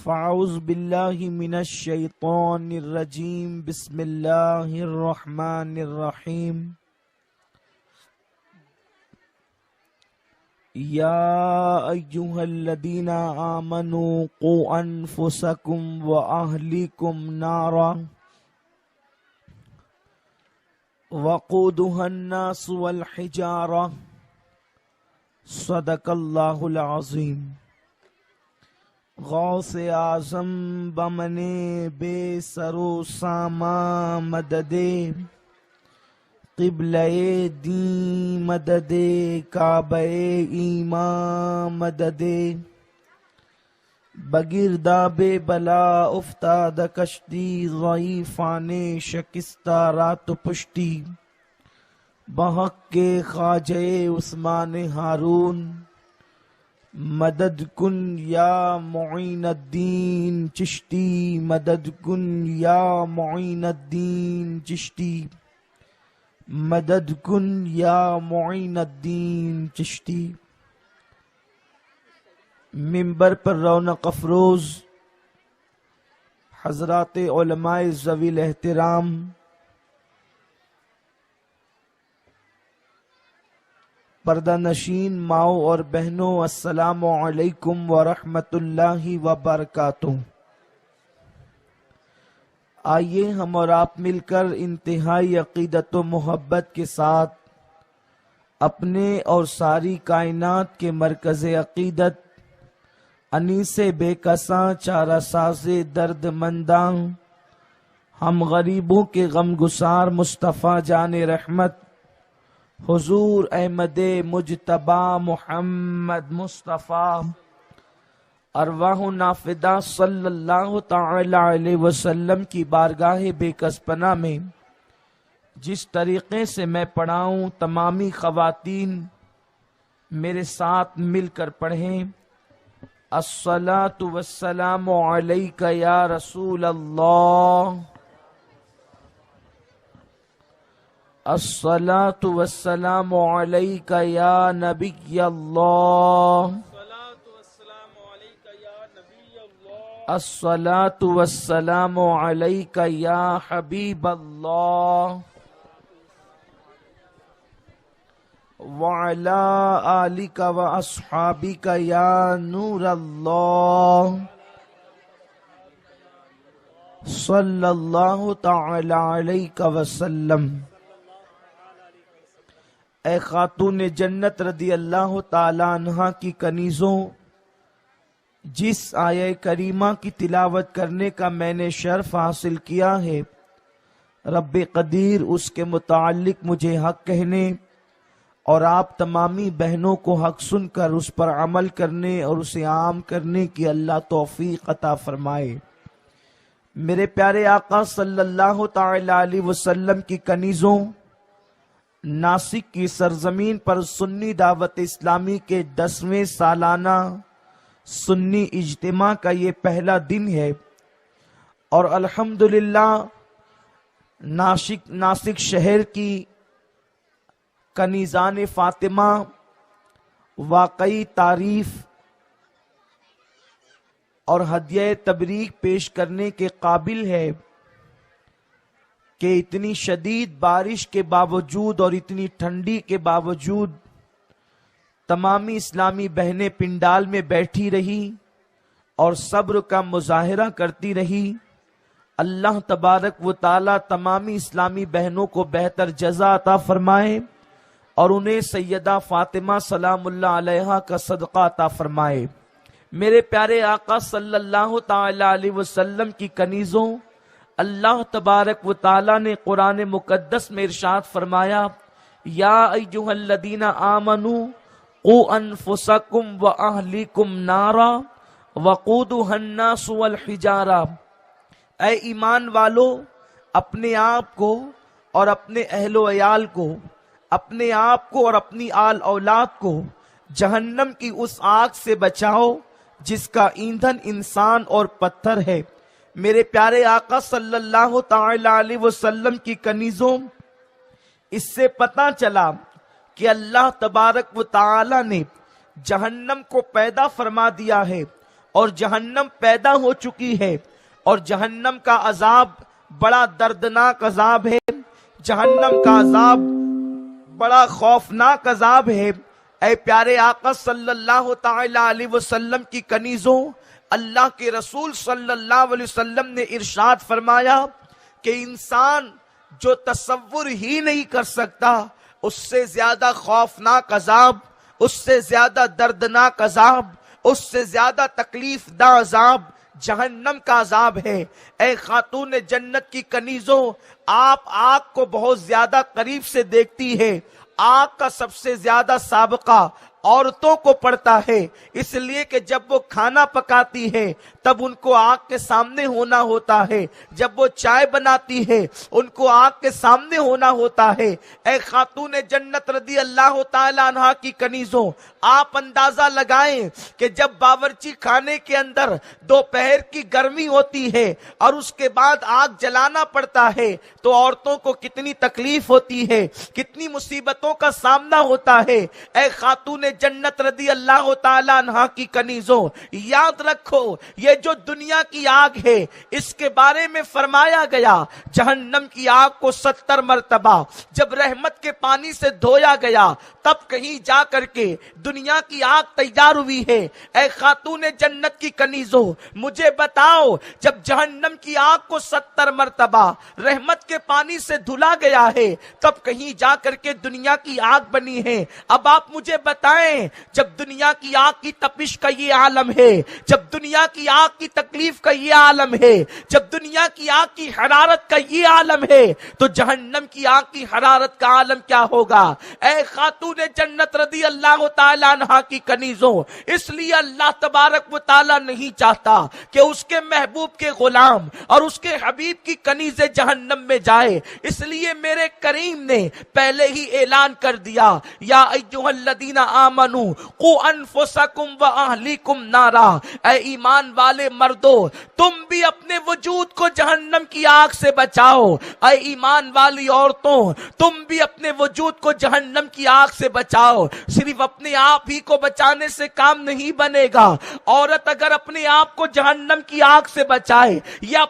فاعوذ باللہ من الشیطان الرجیم بسم اللہ الرحمن الرحیم یا ایہا الذین آمنوا قوا انفسکم واہلیکم نارا وقودها الناس والحجارہ صدق اللہ العظیم۔ غوث اعظم بمنے بے سرو ساما مددے قبلہ دین مددے کعبہ ایمان مددے بگرداب بلا افتاد کشتی ضعیفان شکستہ رات پشتی بحق کے خواجہ عثمان ہارون مدد کن یا معین الدین چشتی مدد کن یا معین الدین چشتی مدد کن یا معین الدین چشتی۔ منبر پر رونق افروز حضرات علماء ذوی الاحترام، پردہ نشین ماؤں اور بہنوں، السلام علیکم ورحمۃ اللہ وبرکاتہ۔ آئیے ہم اور آپ مل کر انتہائی عقیدت و محبت کے ساتھ اپنے اور ساری کائنات کے مرکز عقیدت انیس بے کساں چارہ ساز درد منداں ہم غریبوں کے غم گسار مصطفیٰ جان رحمت حضور احمد مجتبی محمد مصطفیٰ ارواح نافدہ صلی اللہ تعالی علیہ وسلم کی بارگاہ بے کس پناہ میں جس طریقے سے میں پڑھاؤں تمامی خواتین میرے ساتھ مل کر پڑھیں۔ الصلاۃ والسلام علیک یا رسول اللہ، الصلاۃ والسلام علیک یا نبی اللہ، الصلاۃ والسلام علیک یا حبیب اللہ، وعلی آلک واصحابک یا نور اللہ، صلی اللہ تعالی علیہ وسلم۔ اے خاتون جنت رضی اللہ تعالی عنہا کی کنیزوں، جس آیہ کریمہ کی تلاوت کرنے کا میں نے شرف حاصل کیا ہے، رب قدیر اس کے متعلق مجھے حق کہنے اور آپ تمامی بہنوں کو حق سن کر اس پر عمل کرنے اور اسے عام کرنے کی اللہ توفیق عطا فرمائے۔ میرے پیارے آقا صلی اللہ تعالی علیہ وسلم کی کنیزوں، ناسک کی سرزمین پر سنی دعوت اسلامی کے 10ویں سالانہ سنی اجتماع کا یہ پہلا دن ہے، اور الحمدللہ ناسک شہر کی کنیزان فاطمہ واقعی تعریف اور ہدیہ تبریک پیش کرنے کے قابل ہے کہ اتنی شدید بارش کے باوجود اور اتنی ٹھنڈی کے باوجود تمامی اسلامی بہنیں پنڈال میں بیٹھی رہی اور صبر کا مظاہرہ کرتی رہی۔ اللہ تبارک و تعالی تمامی اسلامی بہنوں کو بہتر جزا عطا فرمائے اور انہیں سیدہ فاطمہ سلام اللہ علیہا کا صدقہ عطا فرمائے۔ میرے پیارے آقا صلی اللہ تعالی علیہ وسلم کی کنیزوں، اللہ تبارک و تعالی نے قرآن مقدس میں ارشاد فرمایا، یا ایھا الذین آمنوا قوا انفسکم واہلیکم نارا وقودها الناس والحجارہ، اے ایمان والو، اپنے آپ کو اور اپنے اہل و عیال کو، اپنے آپ کو اور اپنی آل اولاد کو جہنم کی اس آگ سے بچاؤ جس کا ایندھن انسان اور پتھر ہے۔ میرے پیارے آقا صلی اللہ تعالی علیہ وسلم کی کنیزوں، اس سے پتہ چلا کہ اللہ تبارک و تعالی نے جہنم کو پیدا فرما دیا ہے، اور جہنم پیدا ہو چکی ہے، اور جہنم کا عذاب بڑا دردناک عذاب ہے، جہنم کا عذاب بڑا خوفناک عذاب ہے۔ اے پیارے آقا صلی اللہ تعالی علیہ وسلم کی کنیزوں، اللہ کے رسول صلی اللہ علیہ وسلم نے ارشاد فرمایا کہ انسان جو تصور ہی نہیں کر سکتا، اس سے زیادہ خوفناک عذاب، اس سے زیادہ دردناک عذاب، اس سے زیادہ تکلیف دہ عذاب جہنم کا عذاب ہے۔ اے خاتون جنت کی کنیزوں، آپ آگ کو بہت زیادہ قریب سے دیکھتی ہے، آگ کا سب سے زیادہ سابقہ عورتوں کو پڑتا ہے، اس لیے کہ جب وہ کھانا پکاتی ہے تب ان کو آگ کے سامنے ہونا ہوتا ہے، جب وہ چائے بناتی ہے ان کو آگ کے سامنے ہونا ہوتا ہے۔ اے خاتون جنت رضی اللہ تعالی عنہا کی کنیزوں، آپ اندازہ لگائیں کہ جب باورچی خانے کے اندر دوپہر کی گرمی ہوتی ہے اور اس کے بعد آگ جلانا پڑتا ہے تو عورتوں کو کتنی تکلیف ہوتی ہے، کتنی مصیبتوں کا سامنا ہوتا ہے۔ اے خاتون جنت رضی اللہ تعالی عنہا کی کنیزوں، یاد رکھو یہ جو دنیا کی آگ ہے اس کے بارے میں فرمایا گیا، جہنم کی آگ کو 70 مرتبہ جب رحمت کے پانی سے دھویا گیا تب کہیں جا کر کے دنیا کی آگ تیار ہوئی ہے۔ اے خاتون جنت کی کنیزوں، مجھے بتاؤ جب جہنم کی آگ کو 70 مرتبہ رحمت کے پانی سے دھلا گیا ہے تب کہیں جا کر کے دنیا کی آگ بنی ہے۔ اب آپ مجھے بتائیں جب دنیا کی آگ کی تپش کا یہ عالم ہے، جب دنیا کی آگ کی تکلیف کا یہ عالم ہے، جب دنیا کی آگ کی حرارت کا یہ عالم ہے تو جہنم کی آگ کی حرارت کا عالم کیا ہوگا؟ اے خاتون جنت رضی اللہ تعالی عنہا کی کنیزوں، اس لیے اللہ تبارک و تعالی نہیں چاہتا کہ اس کے محبوب کے غلام اور اس کے حبیب کی کنیزیں جہنم میں جائے، اس لیے میرے کریم نے پہلے ہی اعلان کر دیا، یا ایھا الذین آمنوا قوا انفسکم واہلیکم نارا، اے ایمان والے مردو تم بھی اپنے وجود کو جہنم کی آگ سے بچاؤ، اے ایمان والی عورتوں تم بھی اپنے وجود کو جہنم کی آگ سے بچاؤ۔ صرف اپنے آپ ہی کو بچانے سے کام نہیں بنے گا، عورت اگر اپنے آپ کو جہنم کی آگ سے بچائے یا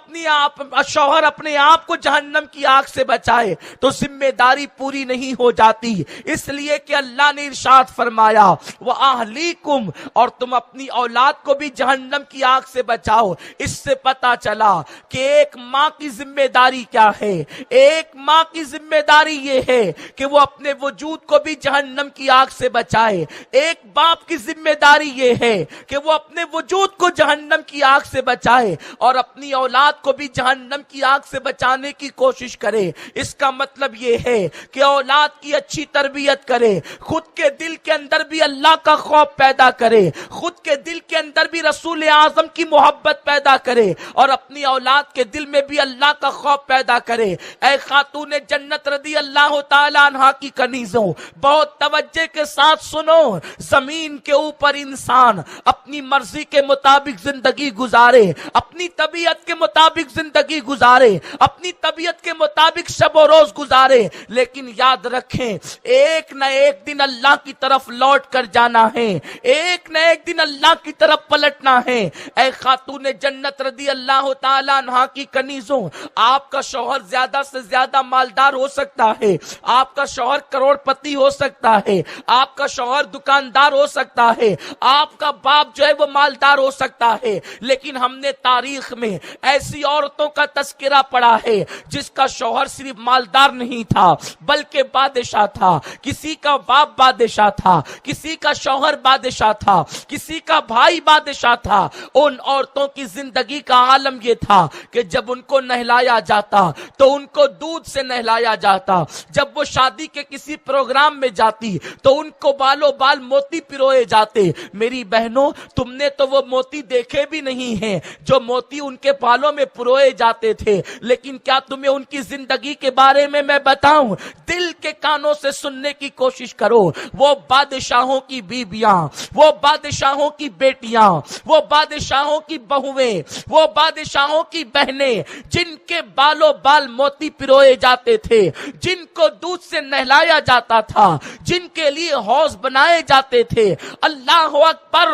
شوہر اپنے آپ کو جہنم کی آگ سے بچائے تو ذمہ داری پوری نہیں ہو جاتی، اس لیے کہ اللہ نے ارشاد فرمایا وَأَهْلِيكُمْ، اور تم اپنی اولاد کو بھی جہنم کی آگ سے بچاؤ۔ اس سے پتا چلا کہ ایک ماں کی ذمہ داری کیا ہے، ایک ماں کی ذمہ داری یہ ہے کہ وہ اپنے وجود کو بھی جہنم کی آگ سے بچائے، ایک باپ کی ذمہ داری یہ ہے کہ وہ اپنے وجود کو جہنم کی آگ سے بچائے اور اپنی اولاد کو بھی جہنم کی آگ سے بچانے کی کوشش کرے۔ اس کا مطلب یہ ہے کہ اولاد کی اچھی تربیت کرے، خود کے دل کے اندر بھی اللہ کا خوف پیدا کرے، خود کے دل کے اندر بھی رسول اعظم کی محبت پیدا کرے اور اپنی اولاد کے دل میں بھی اللہ کا خوف پیدا کرے۔ اے خاتون جنت رضی اللہ تعالی عنہا کی کنیزوں، بہت توجہ کے ساتھ سنو، زمین کے اوپر انسان اپنی مرضی کے مطابق زندگی گزارے، اپنی طبیعت کے مطابق زندگی گزارے، اپنی طبیعت کے مطابق شب و روز گزارے، لیکن یاد رکھیں ایک نہ ایک دن اللہ کی طرف لوٹ کر جانا ہے، ایک نہ ایک دن اللہ کی طرف پلٹنا ہے۔ اے خاتون جنت رضی اللہ تعالی عنہا کی کنیزوں، آپ کا شوہر زیادہ سے زیادہ مالدار ہو سکتا ہے، آپ کا شوہر کروڑ پتی ہو سکتا ہے، آپ کا شوہر دکاندار ہو سکتا ہے، آپ کا باپ جو ہے وہ مالدار ہو سکتا ہے، لیکن ہم نے تاریخ میں ایسی عورتوں کا تذکرہ پڑھا ہے جس کا شوہر صرف مالدار نہیں تھا بلکہ بادشاہ تھا، کسی کا باپ بادشاہ تھا، کسی کا شوہر بادشاہ تھا، کسی کا بھائی بادشاہ تھا۔ ان عورتوں کی زندگی کا عالم یہ تھا کہ جب ان کو نہلایا جاتا تو ان کو دودھ سے نہلایا جاتا، جب وہ شادی کے کسی پروگرام میں جاتی تو ان کو بالوں بال موتی پروئے جاتے۔ میری بہنوں تم نے تو وہ موتی دیکھے بھی نہیں ہیں جو موتی ان کے بالوں میں پروئے جاتے تھے، لیکن کیا تمہیں ان کی زندگی کے بارے میں بتاؤں؟ دل کے کانوں سے سننے کی کوشش کرو۔ وہ بادشاہوں کی بیویاں، وہ بادشاہوں کی بیٹیاں، وہ بادشاہوں کی بہویں وہ بادشاہوں کی بہنیں جن کے بالوں بال موتی پروئے جاتے تھے، جن کو دودھ سے نہلایا جاتا تھا، جن کے لیے حوض بنائے جاتے تھے، اللہ اکبر،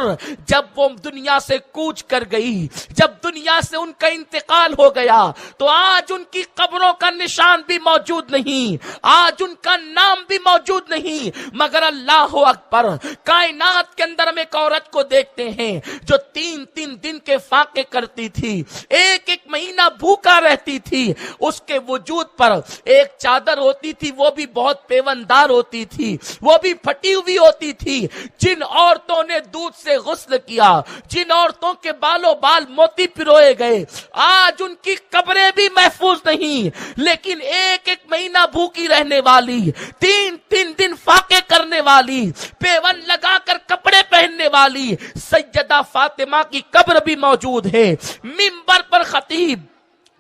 جب وہ دنیا سے کوچ کر گئی، جب دنیا سے ان کا انتقال ہو گیا، تو آج ان کی قبروں کا نشان بھی موجود نہیں، آج ان کا نام بھی موجود نہیں، مگر اللہ اکبر، کائنات کے اندر ہم ایک عورت کو دیکھتے ہیں جو 3 دن کے فاقے کرتی تھی، ایک مہینہ بھوکا رہتی تھی، اس کے وجود پر ایک چادر ہوتی تھی، وہ بھی بہت پیوندار ہوتی تھی، وہ بھی پھٹی ہوئی ہوتی تھی۔ جن عورتوں نے دودھ سے غسل کیا، جن عورتوں کے بالوں بال موتی پروئے گئے، آج ان کی قبریں بھی محفوظ نہیں، لیکن ایک مہینہ بھوکی رہنے والی، 3 دن فاقے کرنے والی، پیون لگا کر کپڑے پہننے والی سیدہ فاطمہ کی قبر بھی موجود ہے۔ منبر پر خطیب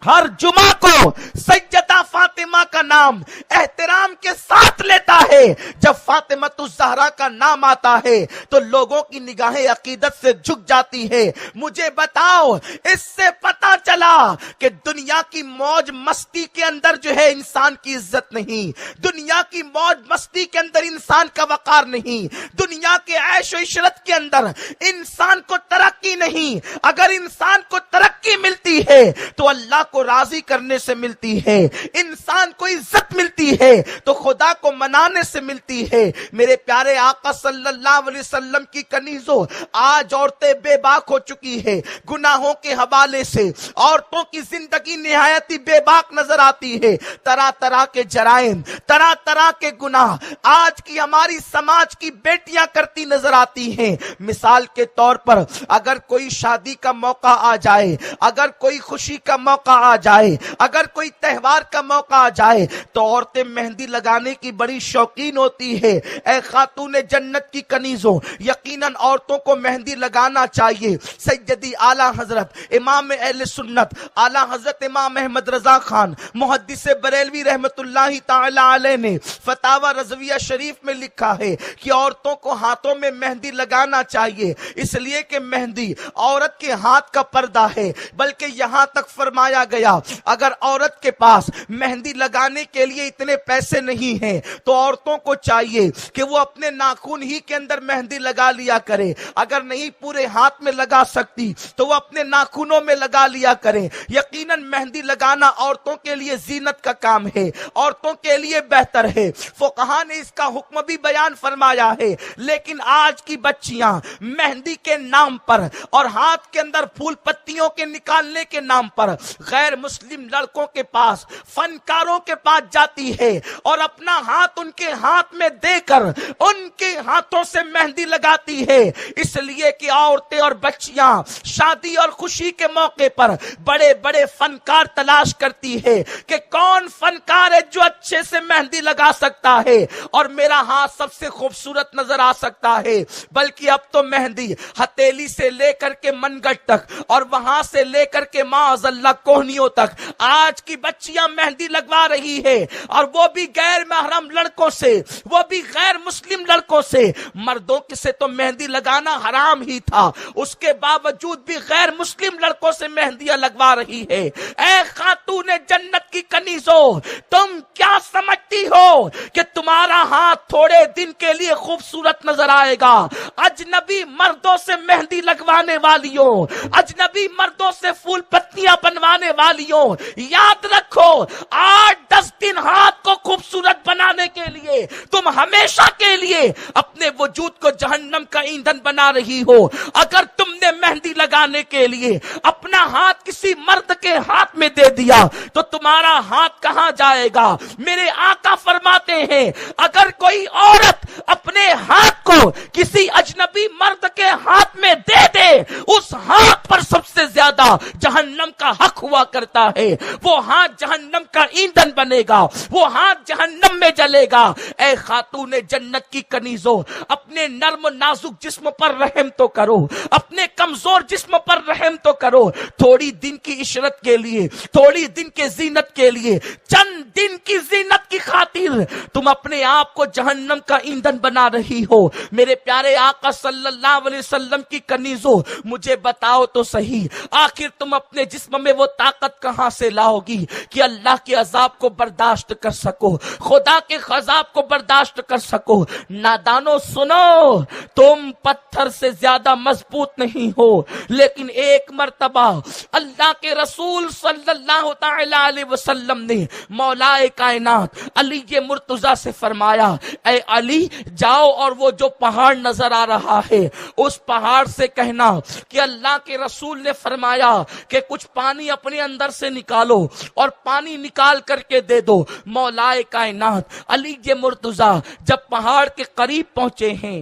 ہر جمعہ کو سیدہ فاطمہ کا نام احترام کے ساتھ لیتا ہے۔ جب فاطمہ الزہرا کا نام آتا ہے تو لوگوں کی نگاہیں عقیدت سے جھک جاتی ہے۔ مجھے بتاؤ، اس سے پتا چلا کہ دنیا کی موج مستی کے اندر جو ہے انسان کی عزت نہیں، دنیا کی موج مستی کے اندر انسان کا وقار نہیں، دنیا کے عیش و عشرت کے اندر انسان کو ترقی نہیں۔ اگر انسان کو ترقی ملتی ہے تو اللہ کو راضی کرنے سے ملتی ہے، انسان کو عزت ملتی ہے تو خدا کو منانے سے ملتی ہے۔ میرے پیارے آقا صلی اللہ علیہ وسلم کی کنیزوں، آج عورتیں بے باک ہو چکی ہے، گناہوں کے حوالے سے عورتوں کی زندگی نہایت ہی بے باک نظر آتی ہے، طرح طرح کے جرائم، طرح طرح کے گناہ آج کی ہماری سماج کی بیٹیاں کرتی نظر آتی ہیں۔ مثال کے طور پر اگر کوئی شادی کا موقع آ جائے، اگر کوئی خوشی کا موقع آ جائے، اگر کوئی تہوار کا موقع آ جائے تو عورتیں مہندی لگانے کی بڑی شوقین ہوتی ہے۔ اے خاتون جنت کی کنیزوں، یقیناً عورتوں کو مہندی لگانا چاہیے۔ سیدی اعلیٰ حضرت امام اہل سنت اعلیٰ حضرت امام احمد رضا خان محدث بریلوی رحمت اللہ تعالی علیہ نے فتاوی رضویہ شریف میں لکھا ہے کہ عورتوں کو ہاتھوں میں مہندی لگانا چاہیے، اس لیے کہ مہندی عورت کے ہاتھ کا پردہ ہے۔ بلکہ یہاں تک فرمایا گیا اگر عورت کے پاس مہندی لگانے کے لیے اتنے پیسے نہیں ہیں تو عورتوں کو چاہیے کہ وہ اپنے ناخن ہی کے اندر مہندی لگا لیا کرے، اگر نہیں پورے ہاتھ میں لگا سکتی تو وہ اپنے ناخنوں میں لگا لیا کرے۔ یقیناً مہندی لگانا عورتوں کے لیے زینت کا کام ہے، عورتوں کے لیے بہتر ہے، فقہا نے اس کا حکم بھی بیان فرمایا ہے۔ لیکن آج کی بچیاں مہندی کے نام پر اور ہاتھ کے اندر پھول پتیوں کے نکالنے کے نام پر غیر مسلم لڑکوں کے پاس، فنکاروں کے پاس جاتی ہے اور اپنا ہاتھ ان کے ہاتھ میں دے کر ان کے ہاتھوں سے مہندی لگاتی ہے، اس لیے کہ عورتیں اور بچیاں شادی اور خوشی کے موقع پر بڑے بڑے فنکار تلاش کرتی ہے کہ کون فنکار ہے جو اچھے سے مہندی لگا سکتا ہے اور میرا ہاتھ سب سے خوبصورت نظر آ سکتا ہے۔ بلکہ اب تو مہندی ہتھیلی سے لے کر کے منگٹ تک اور وہاں سے لے کر کے معاذ اللہ کوہنیوں تک آج کی بچیاں مہندی لگوا رہی ہے، اور وہ بھی غیر محرم لڑکوں سے، وہ بھی غیر مسلم لڑکوں سے۔ مردوں سے تو مہندی لگانا حرام ہی تھا، اس کے باوجود بھی غیر مسلم لڑکوں سے مہندیاں لگوا رہی ہے۔ اے خاتون جنت کی کنیزوں، تم کیا سمجھتی ہو کہ تمہارا ہاتھ تھوڑے دن کے لیے خوبصورت نظر آئے گا؟ اجنبی مردوں سے مہندی لگوانے والیوں، اجنبی مردوں سے پھول پتیاں بنوانے والیوں، یاد رکھو 8-10 دن ہاتھ کو خوبصورت بنانے کے لیے تم ہمیشہ کے لیے اپنے وجود کو جہنم کا ایندھن بنا رہی ہو۔ اگر تم نے مہندی لگانے کے لیے اپنا ہاتھ کسی مرد کے ہاتھ میں دے دیا تو تمہارا ہاتھ کہاں جائے گا؟ میرے آقا فرماتے ہیں اگر کوئی عورت اپنے ہاتھ کو کسی اجنبی مرد کے ہاتھ میں دے دے، اس ہاتھ پر سب سے زیادہ جہنم کا حق ہوا کرتا ہے، وہ ہاتھ جہنم کا ایندھن بنے گا، وہ ہاتھ جہنم میں جلے گا۔ اے خاتون جنت کی کنیزوں، اپنے نرم و نازک جسم پر رحم تو کرو، اپنے کمزور جسم پر رحم تو کرو۔ تھوڑی دن کی عشرت کے لیے، تھوڑی دن کے زینت کے لیے، چند دن کی زینت کی خاطر تم اپنے آپ کو جہنم کا ایندھن بنا رہی ہو۔ میرے پیارے آقا صلی اللہ علیہ وسلم کی کنیزوں، مجھے بتاؤ تو صحیح، آخر آخر تم اپنے جسم میں وہ طاقت کہاں سے لاؤ گی کہ اللہ کے عذاب کو برداشت کر سکو، خدا کے عذاب کو برداشت کر سکو؟ نادانو سنو، تم پتھر سے زیادہ مضبوط نہیں ہو، لیکن ایک مرتبہ اللہ کے رسول صلی اللہ تعالی علیہ وسلم نے مولا کائنات علی مرتضیٰ سے فرمایا، اے علی جاؤ اور وہ جو پہاڑ نظر آ رہا ہے اس پہاڑ سے کہنا کہ اللہ کے رسول نے فرمایا کہ کچھ پانی اپنے اندر سے نکالو اور پانی نکال کر کے دے دو۔ مولا کائنات علی مرتضیٰ جب پہاڑ کے قریب پہنچے ہیں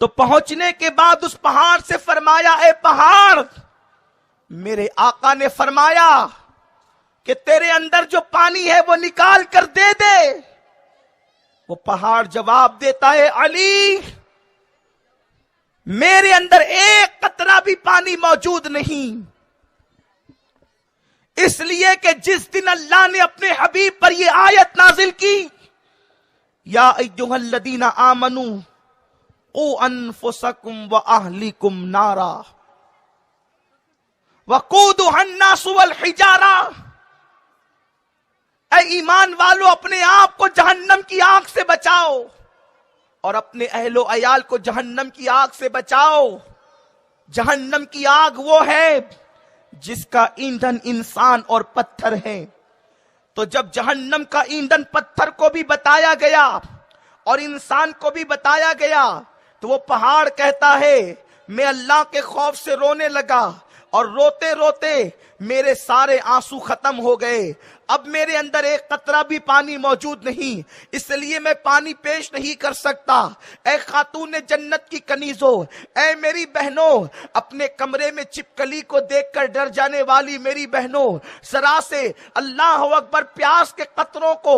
تو پہنچنے کے بعد اس پہاڑ سے فرمایا، اے پہاڑ، میرے آقا نے فرمایا کہ تیرے اندر جو پانی ہے وہ نکال کر دے دے۔ وہ پہاڑ جواب دیتا ہے، علی میرے اندر ایک قطرہ بھی پانی موجود نہیں، اس لیے کہ جس دن اللہ نے اپنے حبیب پر یہ آیت نازل کی، یا ایھا الذین آمنوا قوا انفسکم واہلیکم نارا وقودھا الناس والحجارہ، اے ایمان والو اپنے آپ کو جہنم کی آگ سے بچاؤ اور اپنے اہل و عیال کو جہنم کی آگ سے بچاؤ۔ جہنم کی آگ وہ ہے جس کا ایندھن انسان اور پتھر ہے۔ تو جب جہنم کا ایندھن پتھر کو بھی بتایا گیا اور انسان کو بھی بتایا گیا تو وہ پہاڑ کہتا ہے، میں اللہ کے خوف سے رونے لگا اور روتے روتے میرے سارے آنسو ختم ہو گئے، اب میرے اندر ایک قطرہ بھی پانی موجود نہیں، اس لیے میں پانی پیش نہیں کر سکتا۔ اے خاتون جنت کی کنیزوں، اے میری بہنوں، اپنے کمرے میں چھپکلی کو دیکھ کر ڈر جانے والی میری بہنوں، ذرا سے اللہ اکبر پیاس کے قطروں کو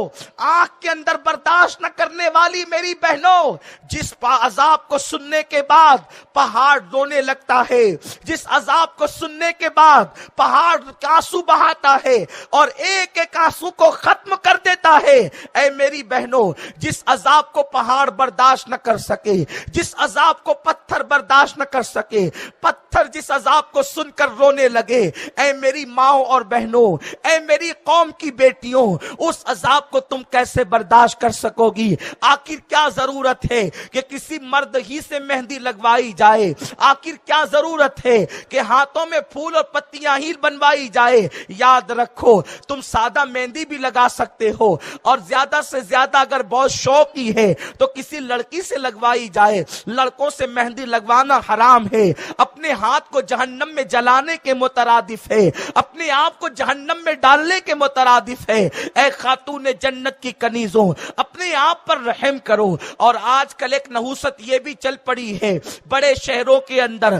آنکھ کے اندر برداشت نہ کرنے والی میری بہنوں، جس عذاب کو سننے کے بعد پہاڑ رونے لگتا ہے، جس عذاب کو سننے کے بعد پہاڑ آنسو بہاتا ہے اور ایک ایک آنسو کو ختم کر دیتا ہے، اے میری بہنوں، جس عذاب کو پہاڑ برداشت نہ کر سکے، جس عذاب کو پتھر برداشت نہ کر سکے، پتھر جس عذاب کو سن کر رونے لگے، اے میری ماؤں اور بہنوں، اے میری قوم کی بیٹیوں، اس عذاب کو تم کیسے برداشت کر سکو گی؟ آخر کیا ضرورت ہے کہ کسی مرد ہی سے مہندی لگوائی جائے؟ آخر کیا ضرورت ہے کہ ہاتھوں میں پھول اور پتیاں ہی بنوائی جائے؟ یاد رکھو، تم سادہ مہندی بھی لگا سکتے ہو، اور زیادہ سے زیادہ اگر بہت شوقی ہے تو کسی لڑکی سے لگوائی جائے۔ لڑکوں سے مہندی لگوانا حرام ہے، اپنے ہاتھ کو جہنم میں جلانے کے مترادف ہے، اپنے آپ کو جہنم میں ڈالنے کے مترادف ہے۔ اے خاتون جنت کی کنیزوں، اپنے آپ پر رحم کرو۔ اور آج کل ایک نحوست یہ بھی چل پڑی ہے بڑے شہروں کے اندر،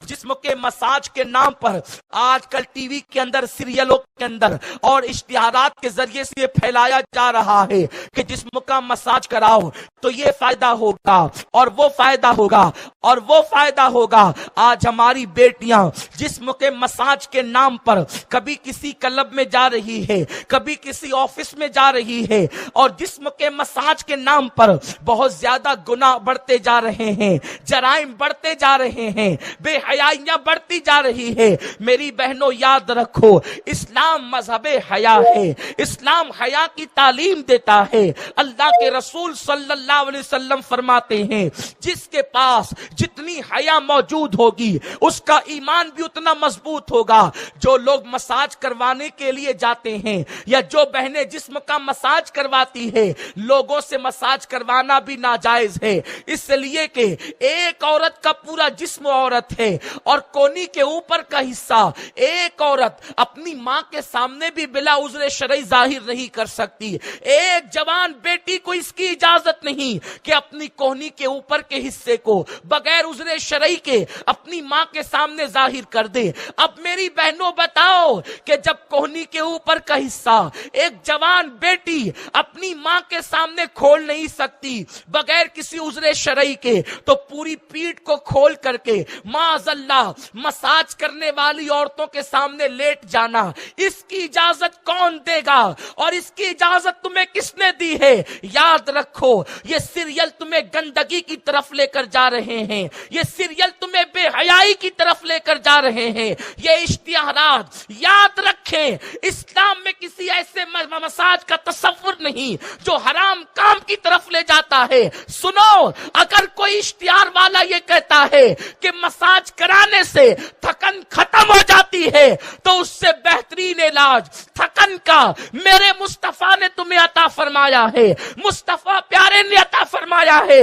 جسم کے مساج کے نام پر آج کل ٹی وی کے اندر، سیریلوں کے اندر اور اشتہارات کے ذریعے سے یہ پھیلایا جا رہا ہے کہ جسم کا مساج کراؤ تو یہ فائدہ ہوگا اور وہ فائدہ ہوگا اور وہ فائدہ ہوگا۔ آج ہماری بیٹیاں جسم کے مساج کے نام پر کبھی کسی کلب میں جا رہی ہے، کبھی کسی آفس میں جا رہی ہے، اور جسم کے مساج کے نام پر بہت زیادہ گناہ بڑھتے جا رہے ہیں، جرائم بڑھتے جا رہے ہیں، بے حیائیاں بڑھتی جا رہی ہے۔ میری بہنوں یاد رکھو، اسلام مذہب حیا ہے، اسلام حیا کی تعلیم دیتا ہے۔ اللہ کے رسول صلی اللہ علیہ وسلم فرماتے ہیں، جس کے پاس جتنی حیا موجود ہوگی اس کا ایمان بھی اتنا مضبوط ہوگا۔ جو لوگ مساج کروانے کے لیے جاتے ہیں یا جو بہنیں جسم کا مساج کرواتی ہے، لوگوں سے مساج کروانا بھی ناجائز ہے، اس لیے کہ ایک عورت کا پورا جسم عورت ہے اور کونی کے اوپر کا حصہ ایک عورت اپنی ماں کے سامنے بھی بلا عذر شرعی ظاہر نہیں کر سکتی۔ ایک جوان بیٹی کو اس کی اجازت نہیں کہ اپنی کونی کے اوپر کے حصے کو بغیر عذر شرعی کے اپنی ماں کے سامنے ظاہر کر دے۔ اب میری بہنوں بتاؤ کہ جب کونی کے اوپر کا حصہ ایک جوان بیٹی اپنی ماں کے سامنے کھول نہیں سکتی بغیر کسی عذر شرعی کے، تو پوری پیٹھ کو کھول کر کے معاذ اللہ مساج کرنے والی عورتوں کے سامنے لیٹ جانا، اس کی اجازت کون دے گا اور اس کی اجازت تمہیں کس نے دی ہے؟ یاد رکھو یہ سیریل تمہیں گندگی کی طرف لے کر جا رہے ہیں، یہ سیریل تمہیں بے حیائی کی طرف لے کر جا رہے ہیں، یہ اشتہارات۔ یاد رکھیں اسلام میں کسی ایسے مساج کا تصور نہیں جو حرام کام کی طرف لے جاتا ہے۔ سنو، اگر کوئی اشتہار والا یہ کہتا ہے کہ مساج کرانے سے تھکن ختم ہو جاتی ہے تو اس سے بہترین علاج تھکن کا میرے مصطفیٰ نے تمہیں عطا فرمایا ہے، مصطفیٰ پیارے نے عطا فرمایا ہے۔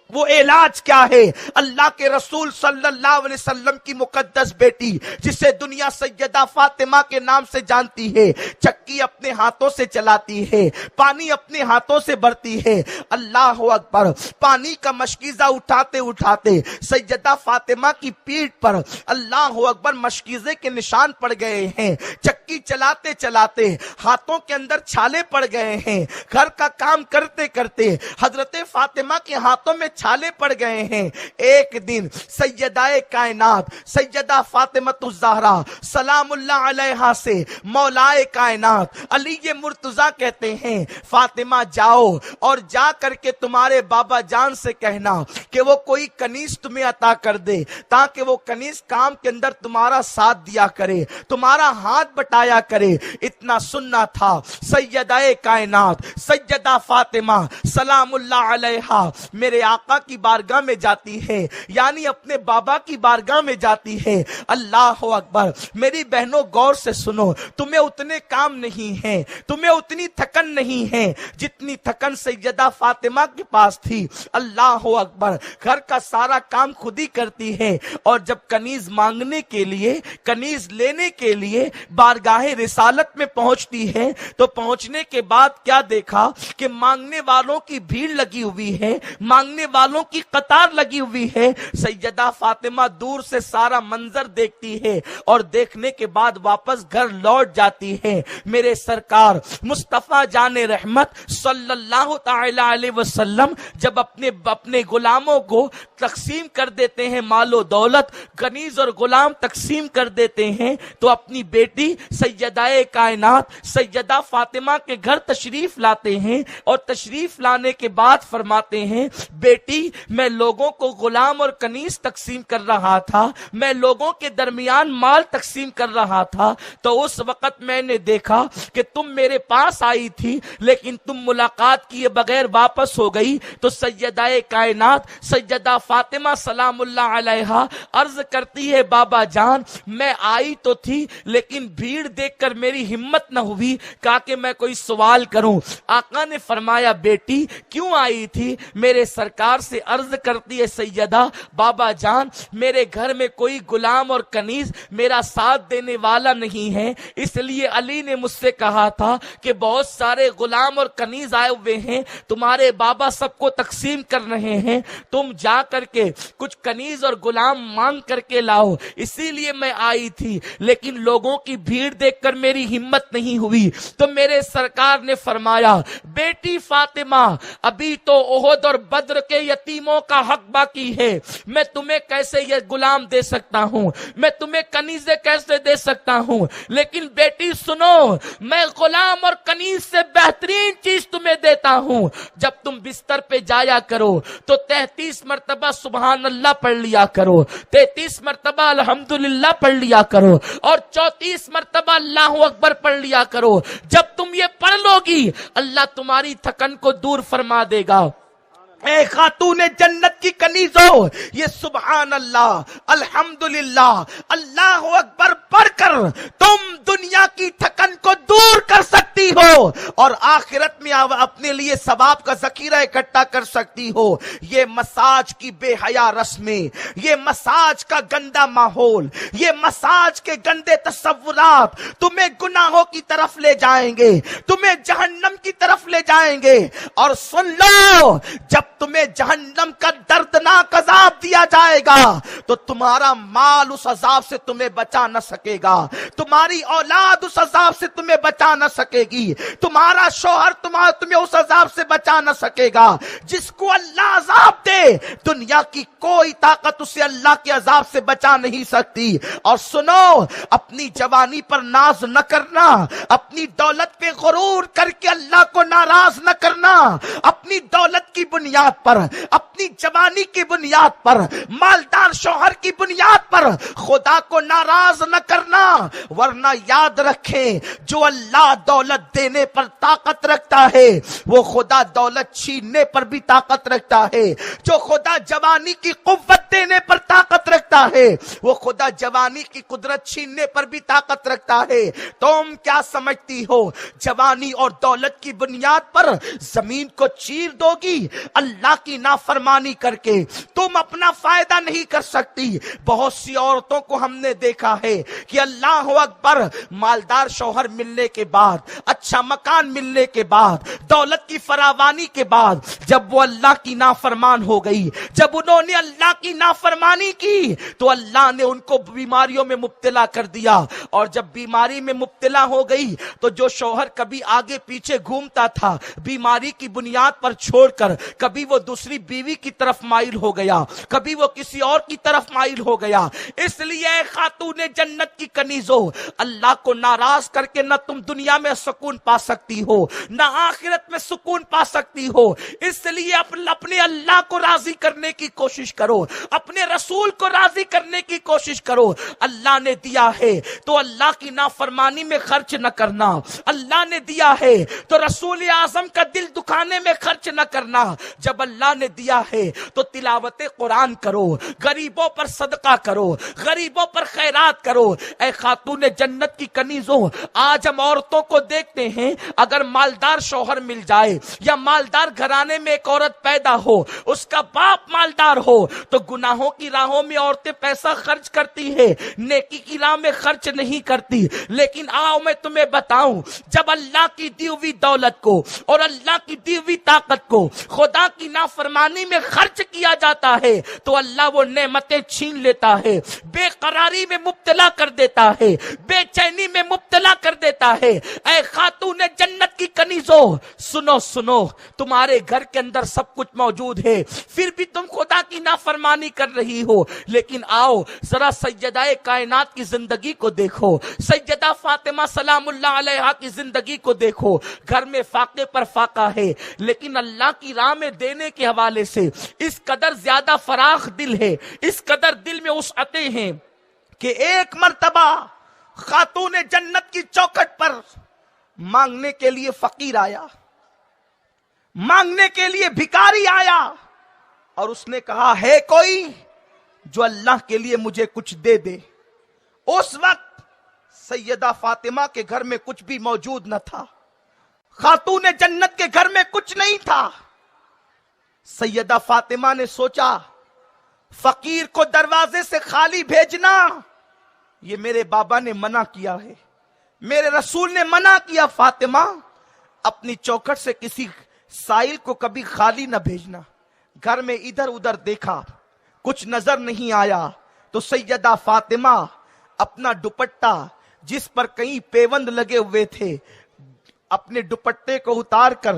وہ علاج کیا ہے؟ اللہ کے رسول صلی اللہ علیہ وسلم کی مقدس بیٹی جسے دنیا سیدہ فاطمہ کے نام سے جانتی ہے، چکی اپنے ہاتھوں سے چلاتی ہے، پانی اپنے ہاتھوں سے بھرتی ہے۔ اللہ اکبر، پانی کا مشکیزہ اٹھاتے اٹھاتے سیدہ فاطمہ کی پیٹھ پر اللہ اکبر مشکیزے کے نشان پڑ گئے ہیں، چکی چلاتے چلاتے ہاتھوں کے اندر چھالے پڑ گئے ہیں، گھر کا کام کرتے کرتے حضرت فاطمہ کے ہاتھوں میں چھالے پڑ گئے ہیں۔ ایک دن سیدہ کائنات سیدہ فاطمہ الزہرا سلام اللہ علیہا سے مولائے کائنات علی مرتضیٰ کہتے ہیں فاطمہ جاؤ اور جا کر کے تمہارے بابا جان سے کہنا کہ وہ کوئی کنیز تمہیں عطا کر دے تاکہ وہ کنیز کام کے اندر تمہارا ساتھ دیا کرے، تمہارا ہاتھ بٹایا کرے۔ اتنا سننا تھا، سیدہ کائنات سیدہ فاطمہ سلام اللہ علیہا میرے آقا کی بارگاہ میں جاتی ہے، یعنی اپنے بابا کی بارگاہ میں جاتی ہے۔ اللہ اکبر، میری بہنوں غور سے سنو، تمہیں اتنے کام نہیں ہیں، تمہیں اتنی تھکن نہیں ہے جتنی تھکن سیدہ فاطمہ کے پاس تھی۔ اللہ اکبر، گھر کا سارا کام خود ہی کرتی ہے، اور جب کنیز مانگنے کے لیے، کنیز لینے کے لیے بارگاہ رسالت میں پہنچتی ہے تو پہنچنے کے بعد کیا دیکھا کہ مانگنے والوں کی بھیڑ لگی ہوئی ہے، مانگنے والوں کی قطار لگی ہوئی ہے۔ سیدہ فاطمہ دور سے سارا منظر دیکھتی ہے اور دیکھنے کے بعد واپس گھر لوٹ جاتی ہے۔ میرے سرکار مصطفیٰ جان رحمت صلی اللہ تعالی علیہ وسلم جب اپنے غلاموں کو تقسیم کر دیتے ہیں، مال و دولت کنیز اور غلام تقسیم کر دیتے ہیں، تو اپنی بیٹی سیدہ کائنات سیدہ فاطمہ کے گھر تشریف لاتے ہیں، اور تشریف لانے کے بعد فرماتے ہیں بیٹی میں لوگوں کو غلام اور کنیز تقسیم کر رہا تھا، میں لوگوں کے درمیان مال تقسیم کر رہا تھا، تو اس وقت میں نے دیکھا کہ تم میرے پاس آئی تھی لیکن تم ملاقات کیے بغیر واپس ہو گئی۔ تو سیدہ کائنات سیدہ فاطمہ سلام اللہ علیہا عرض کرتی ہے بابا جان میں آئی تو تھی لیکن بھیڑ دیکھ کر میری ہمت نہ ہوئی، کہا کہ میں کوئی سوال کروں۔ آقا نے فرمایا بیٹی کیوں آئی تھی؟ میرے سرکار سے عرض کرتی ہے سیدہ بابا جان میرے گھر میں کوئی غلام اور کنیز میرا ساتھ دینے والا نہیں ہے، اس لیے علی نے مجھ سے کہا تھا کہ بہت سارے غلام اور کنیز آئے ہوئے ہیں، تمہارے بابا سب کو تقسیم کر رہے ہیں، تم جا کر کے کچھ کنیز اور غلام مانگ کر کے لاؤ، اسی لیے میں آئی تھی، لیکن لوگوں کی بھیڑ دیکھ کر میری ہمت نہیں ہوئی۔ تو میرے سرکار نے فرمایا بیٹی فاطمہ ابھی تو احد اور بدر کے یتیموں کا حق باقی ہے، میں تمہیں کیسے یہ غلام دے سکتا ہوں، میں تمہیں کنیزیں کیسے دے سکتا ہوں، لیکن بیٹی سنو میں غلام اور کنیز سے بہترین چیز تمہیں دیتا ہوں۔ جب تم بستر پہ جایا کرو تو 33 مرتبہ سبحان اللہ پڑھ لیا کرو، 33 مرتبہ الحمدللہ پڑھ لیا کرو، اور 34 مرتبہ اللہ اکبر پڑھ لیا کرو۔ جب تم یہ پڑھ لو گی اللہ تمہاری تھکن کو دور فرما دے گا۔ اے خاتون جنت کی کنیزو، یہ سبحان اللہ الحمدللہ اللہ اکبر پڑھ کر تم دنیا کی تھکن کو دور کر سکتی ہو اور آخرت میں اپنے لیے ثواب کا ذخیرہ اکٹھا کر سکتی ہو۔ یہ مساج کی بے حیا رسمیں، یہ مساج کا گندا ماحول، یہ مساج کے گندے تصورات تمہیں گناہوں کی طرف لے جائیں گے، تمہیں جہنم کی طرف لے جائیں گے۔ اور سن لو جب تمہیں جہنم کا دردناک عذاب دیا جائے گا تو تمہارا مال اس عذاب سے تمہیں بچا نہ سکے گا، تمہاری اولاد اس عذاب سے تمہیں بچا نہ سکے گی، تمہارا شوہر تمہیں اس عذاب سے بچا نہ سکے گا جس کو اللہ عذاب دے۔ دنیا کی کوئی طاقت اسے اللہ کے عذاب سے بچا نہیں سکتی۔ اور سنو، اپنی جوانی پر ناز نہ کرنا، اپنی دولت پہ غرور کر کے اللہ کو ناراض نہ کرنا، اپنی دولت کی بنیاد پر، اپنی جوانی کی بنیاد پر، مالدار شوہر کی بنیاد پر خدا کو ناراض نہ کرنا، ورنہ یاد رکھیں جو اللہ دولت دینے پر طاقت رکھتا ہے وہ خدا دولت چھیننے پر بھی طاقت رکھتا ہے، جو خدا جوانی کی قوت دینے پر طاقت رکھتا ہے وہ خدا جوانی کی قدرت چھیننے پر بھی طاقت رکھتا ہے۔ تم کیا سمجھتی ہو جوانی اور دولت کی بنیاد پر زمین کو چیر دو گی؟ اللہ کی نافرمانی کر کے تم اپنا فائدہ نہیں کر سکتی۔ بہت سی عورتوں کو ہم نے دیکھا ہے کہ اللہ اکبر، مالدار شوہر ملنے کے بعد، اچھا مکان ملنے کے بعد، دولت کی فراوانی کے بعد، جب وہ اللہ کی نافرمان ہو گئی، جب انہوں نے اللہ کی نافرمانی کی تو اللہ نے ان کو بیماریوں میں مبتلا کر دیا، اور جب بیماری میں مبتلا ہو گئی تو جو شوہر کبھی آگے پیچھے گھومتا تھا بیماری کی بنیاد پر چھوڑ کر، کبھی وہ دوسری بیوی کی طرف مائل ہو گیا، کبھی وہ کسی اور کی طرف مائل ہو گیا۔ اس لیے اے خاتون جنت کی کنیزو، اللہ کو ناراض کر کے نہ تم دنیا میں سکون پا سکتی ہو نہ آخرت میں سکون پا سکتی ہو۔ اس لیے اپنے اللہ کو راضی کرنے کی کوشش کرو، اپنے رسول کو راضی کرنے کی کوشش کرو۔ اللہ نے دیا ہے تو اللہ کی نافرمانی میں خرچ نہ کرنا، اللہ نے دیا ہے تو رسول اعظم کا دل دکھانے میں خرچ نہ کرنا۔ جب اللہ نے دیا ہے تو تلاوت قرآن کرو، غریبوں پر صدقہ کرو، غریبوں پر خیرات کرو۔ اے خاتون جنت کی کنیزوں، آج ہم عورتوں کو دیکھتے ہیں، اگر مالدار شوہر مل جائے یا مالدار گھرانے میں ایک عورت پیدا ہو، اس کا باپ مالدار ہو، تو گناہوں کی راہوں میں عورتیں پیسہ خرچ کرتی ہے، نیکی کی راہ میں خرچ نہیں کرتی۔ لیکن آؤ میں تمہیں بتاؤں، جب اللہ کی دی ہوئی دولت کو اور اللہ کی دی ہوئی طاقت کو خدا کی نافرمانی میں خرچ کیا جاتا ہے تو اللہ وہ نعمتیں چھین لیتا ہے، بے قراری میں مبتلا کر دیتا ہے، بے چینی میں مبتلا کر دیتا ہے۔ اے خاتون جنت کی کنیزوں، سنو سنو، تمہارے گھر کے اندر سب کچھ موجود ہے، پھر بھی تم خدا کی نافرمانی کر رہی ہو۔ لیکن آؤ ذرا سیدہ کائنات کی زندگی کو دیکھو، سیدہ فاطمہ سلام اللہ علیہا کی زندگی کو دیکھو۔ گھر میں فاقے پر فاقہ ہے، لیکن اللہ کی راہ میں دینے کے حوالے سے اس قدر زیادہ فراخ دل ہے، اس قدر دل میں وسعتیں ہیں کہ ایک مرتبہ خاتون جنت کی چوکھٹ پر مانگنے کے لیے فقیر آیا، مانگنے کے لیے بھکاری آیا، اور اس نے کہا ہے کوئی جو اللہ کے لیے مجھے کچھ دے دے۔ اس وقت سیدہ فاطمہ کے گھر میں کچھ بھی موجود نہ تھا، خاتون جنت کے گھر میں کچھ نہیں تھا۔ سیدہ فاطمہ نے سوچا فقیر کو دروازے سے خالی بھیجنا یہ میرے بابا نے منع کیا ہے، میرے رسول نے منع کیا، فاطمہ اپنی چوکھٹ سے کسی سائل کو کبھی خالی نہ بھیجنا۔ گھر میں ادھر ادھر دیکھا، کچھ نظر نہیں آیا، تو سیدہ فاطمہ اپنا دوپٹہ جس پر کئی پیوند لگے ہوئے تھے، اپنے دوپٹے کو اتار کر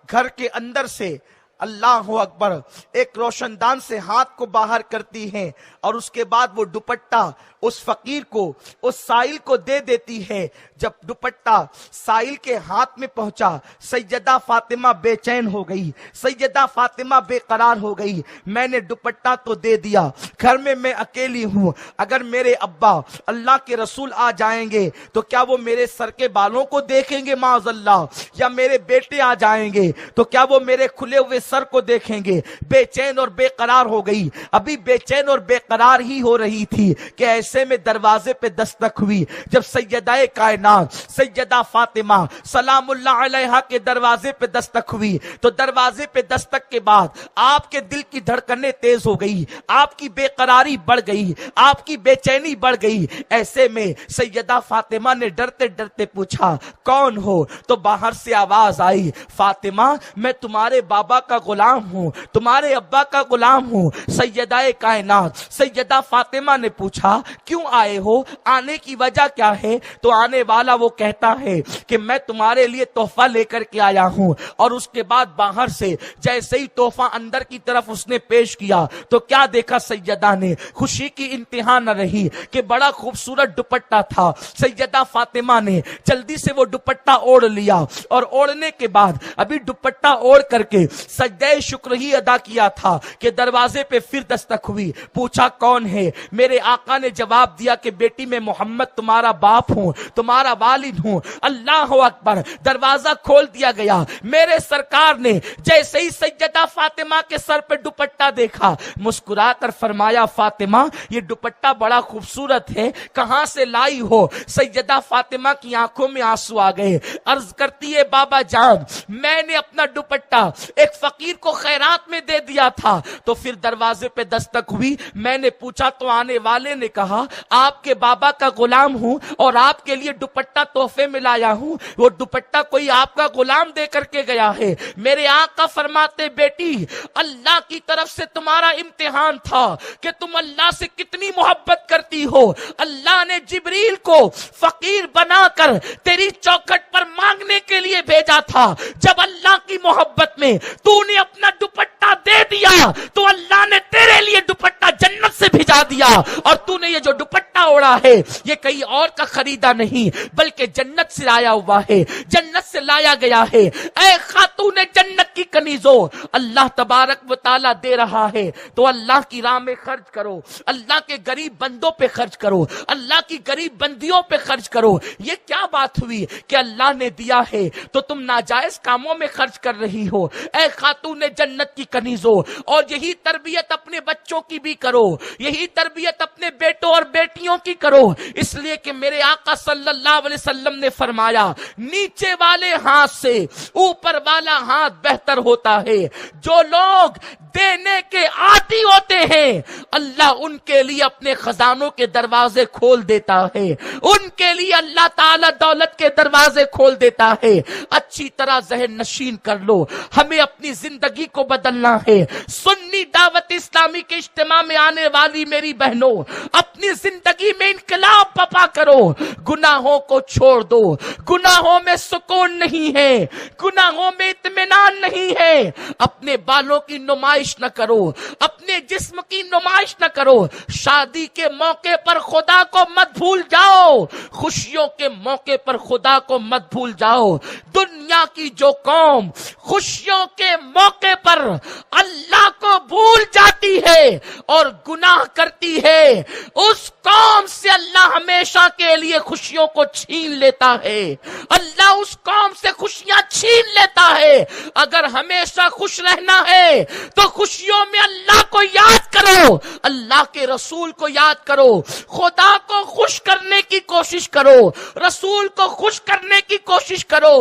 گھر کے اندر سے اللہ اکبر ایک روشن دان سے ہاتھ کو باہر کرتی ہیں، اور اس کے بعد وہ دوپٹہ اس فقیر کو، اس سائل کو دے دیتی ہے۔ جب دوپٹہ سائل کے ہاتھ میں پہنچا، سیدہ فاطمہ بے چین ہو گئی، سیدہ فاطمہ بے قرار ہو گئی۔ میں نے دوپٹہ تو دے دیا، گھر میں میں اکیلی ہوں، اگر میرے ابا اللہ کے رسول آ جائیں گے تو کیا وہ میرے سر کے بالوں کو دیکھیں گے معاذ اللہ، یا میرے بیٹے آ جائیں گے تو کیا وہ میرے کھلے ہوئے سر کو دیکھیں گے؟ بے چین اور بے قرار ہو گئی۔ ابھی بے چین اور بے قرار ہی ہو رہی تھی کہ ایسے میں دروازے پہ دستک ہوئی۔ جب سیدہ کائنات سیدہ فاطمہ سلام اللہ علیہا کے دروازے پہ دستک ہوئی تو دروازے پہ دستک کے بعد آپ کے دل کی دھڑکنیں تیز ہو گئی، آپ کی بے قراری بڑھ گئی، آپ کی بے چینی بڑھ گئی۔ ایسے میں سیدہ فاطمہ نے ڈرتے ڈرتے پوچھا کون ہو؟ تو باہر سے آواز آئی فاطمہ میں تمہارے بابا کا غلام ہوں، تمہارے ابا کا غلام ہوں۔ سیدہ کائنات سیدہ فاطمہ نے پوچھا کیوں آئے ہو، آنے کی وجہ کیا ہے؟ تو آنے والا وہ کہتا ہے کہ میں تمہارے لیے تحفہ لے کر کے آیا ہوں۔ اور اس کے بعد باہر سے جیسے ہی تحفہ اندر کی طرف اس نے پیش کیا تو کیا دیکھا سیدہ نے؟ خوشی کی انتہا نہ رہی کہ بڑا خوبصورت دوپٹہ تھا۔ سیدہ فاطمہ نے جلدی سے وہ دوپٹہ اوڑھ لیا، اور اوڑھنے کے بعد ابھی دوپٹہ اوڑھ کر کے سجدہ شکر ہی ادا کیا تھا کہ دروازے پہ پھر دستک ہوئی۔ پوچھا کون ہے؟ میرے آقا نے جواب دیا کہ بیٹی میں محمد تمہارا باپ ہوں، تمہارا والد ہوں۔ اللہ اکبر، دروازہ کھول دیا گیا۔ میرے سرکار نے جیسے ہی سیدہ فاطمہ کے سر پہ دوپٹہ دیکھا، مسکرا کر فرمایا فاطمہ یہ دوپٹہ بڑا خوبصورت ہے، کہاں سے لائی ہو؟ سیدہ فاطمہ کی آنکھوں میں آنسو آ گئے، عرض کرتی ہے بابا جان میں نے اپنا دوپٹہ ایک فقیر کو خیرات میں دے دیا تھا۔ تو پھر دروازے پہ دستک ہوئی، میں نے پوچھا تو آنے والے نے کہا آپ کے بابا کا غلام ہوں اور آپ کے لیے دوپٹہ تحفے میں لایا ہوں۔ وہ دوپٹہ کوئی آپ کا غلام دے کر کے گیا ہے۔ میرے آقا فرماتے بیٹی اللہ کی طرف سے تمہارا امتحان تھا کہ تم اللہ سے کتنی محبت کرتی ہو۔ اللہ نے جبریل کو فقیر بنا کر تیری چوکھٹ پر مانگنے کے لیے بھیجا تھا۔ جب اللہ کی محبت میں تو نے اپنا دوپٹہ دے دیا تو اللہ نے تیرے لیے دوپٹہ جنت سے بھیجا دیا، اور تو نے یہ جو دوپٹہ اوڑھا ہے یہ کہیں اور کا خریدا نہیں بلکہ جنت سے آیا ہوا ہے، جنت سے لایا گیا ہے۔ اے خاتون جنت کی کنیزوں، اللہ تبارک و تعالی دے رہا ہے تو اللہ کی راہ میں خرچ کرو، اللہ کے غریب بندوں پہ خرچ کرو، اللہ کی غریب بندیوں پہ خرچ کرو۔ یہ کیا بات ہوئی کہ اللہ نے دیا ہے تو تم ناجائز کاموں میں خرچ کر رہی ہو؟ اے خاتون جنت کی کنیزوں، اور یہی تربیت اپنے بچوں کی بھی کرو، یہی تربیت اپنے بیٹوں اور بیٹیوں کی کرو، اس لیے کہ میرے آقا صلی اللہ علیہ وسلم نے فرمایا نیچے والے ہاتھ سے اوپر والا ہاتھ بہتر ہوتا ہے۔ جو لوگ دینے کے عادی ہوتے ہیں اللہ ان کے لیے اپنے خزانوں کے دروازے کھول دیتا ہے، ان کے لیے اللہ تعالی دولت کے دروازے کھول دیتا ہے۔ اچھی طرح ذہن نشین کر لو، ہمیں اپنی زندگی کو بدلنا ہے۔ سنی دعوت اسلامی کے اجتماع میں آنے والی میری بہنوں، اپنی زندگی میں انقلاب برپا کرو، گناہوں کو چھوڑ دو۔ گناہوں میں سکون نہیں ہے، گناہوں میں اطمینان نہیں ہے۔ اپنے بالوں کی نمائش نہ کرو، اپنے جسم کی نمائش نہ کرو۔ شادی کے موقع پر خدا کو مت بھول جاؤ، خوشیوں کے موقع پر خدا کو مت بھول جاؤ۔ دنیا کی جو قوم خوشیوں کے موقع پر اللہ کو بھول جاتی ہے اور گناہ کرتی ہے، اس قوم سے اللہ ہمیشہ کے لیے خوشیوں کو چھین لیتا ہے۔ اللہ اس قوم سے خوشیاں چھین لیتا ہے۔ اگر ہمیشہ خوش رہنا ہے تو خوشیوں میں اللہ کو یاد کرو، اللہ کے رسول کو یاد کرو، خدا کو خوش کرنے کی کوشش کرو، رسول کو خوش کرنے کی کوشش کرو۔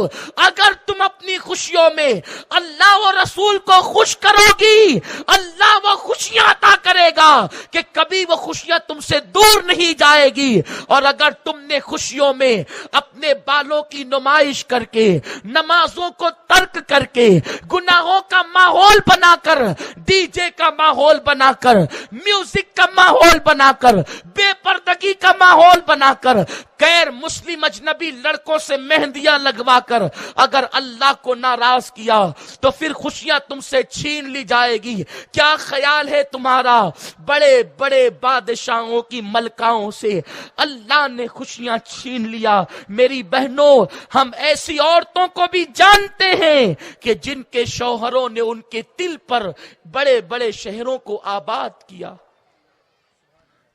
اگر تم اپنی خوشیوں میں اللہ و رسول کو خوش کرو گی، اللہ وہ خوشیاں عطا کرے گا کہ کبھی وہ خوشیاں تم سے دور نہیں جائے گی۔ اور اگر تم نے خوشیوں میں اپنے بالوں کی نمائش کر کے، نمازوں کو ترک کر کے، گناہوں کا ماحول بنا کر، ڈی جے کا ماحول بنا کر، میوزک کا ماحول بنا کر، بے پردگی کا ماحول بنا کر، غیر مسلم اجنبی لڑکوں سے مہندیاں لگوا کر اگر اللہ کو ناراض کیا تو پھر خوشیاں تم سے چھین لی جائے گی۔ کیا خیال ہے تمہارا؟ بڑے بڑے بادشاہوں کی ملکاؤں سے اللہ نے خوشیاں چھین لیا۔ میری بہنوں، ہم ایسی عورتوں کو بھی جانتے ہیں کہ جن کے شوہروں نے ان کے دل پر بڑے بڑے شہروں کو آباد کیا،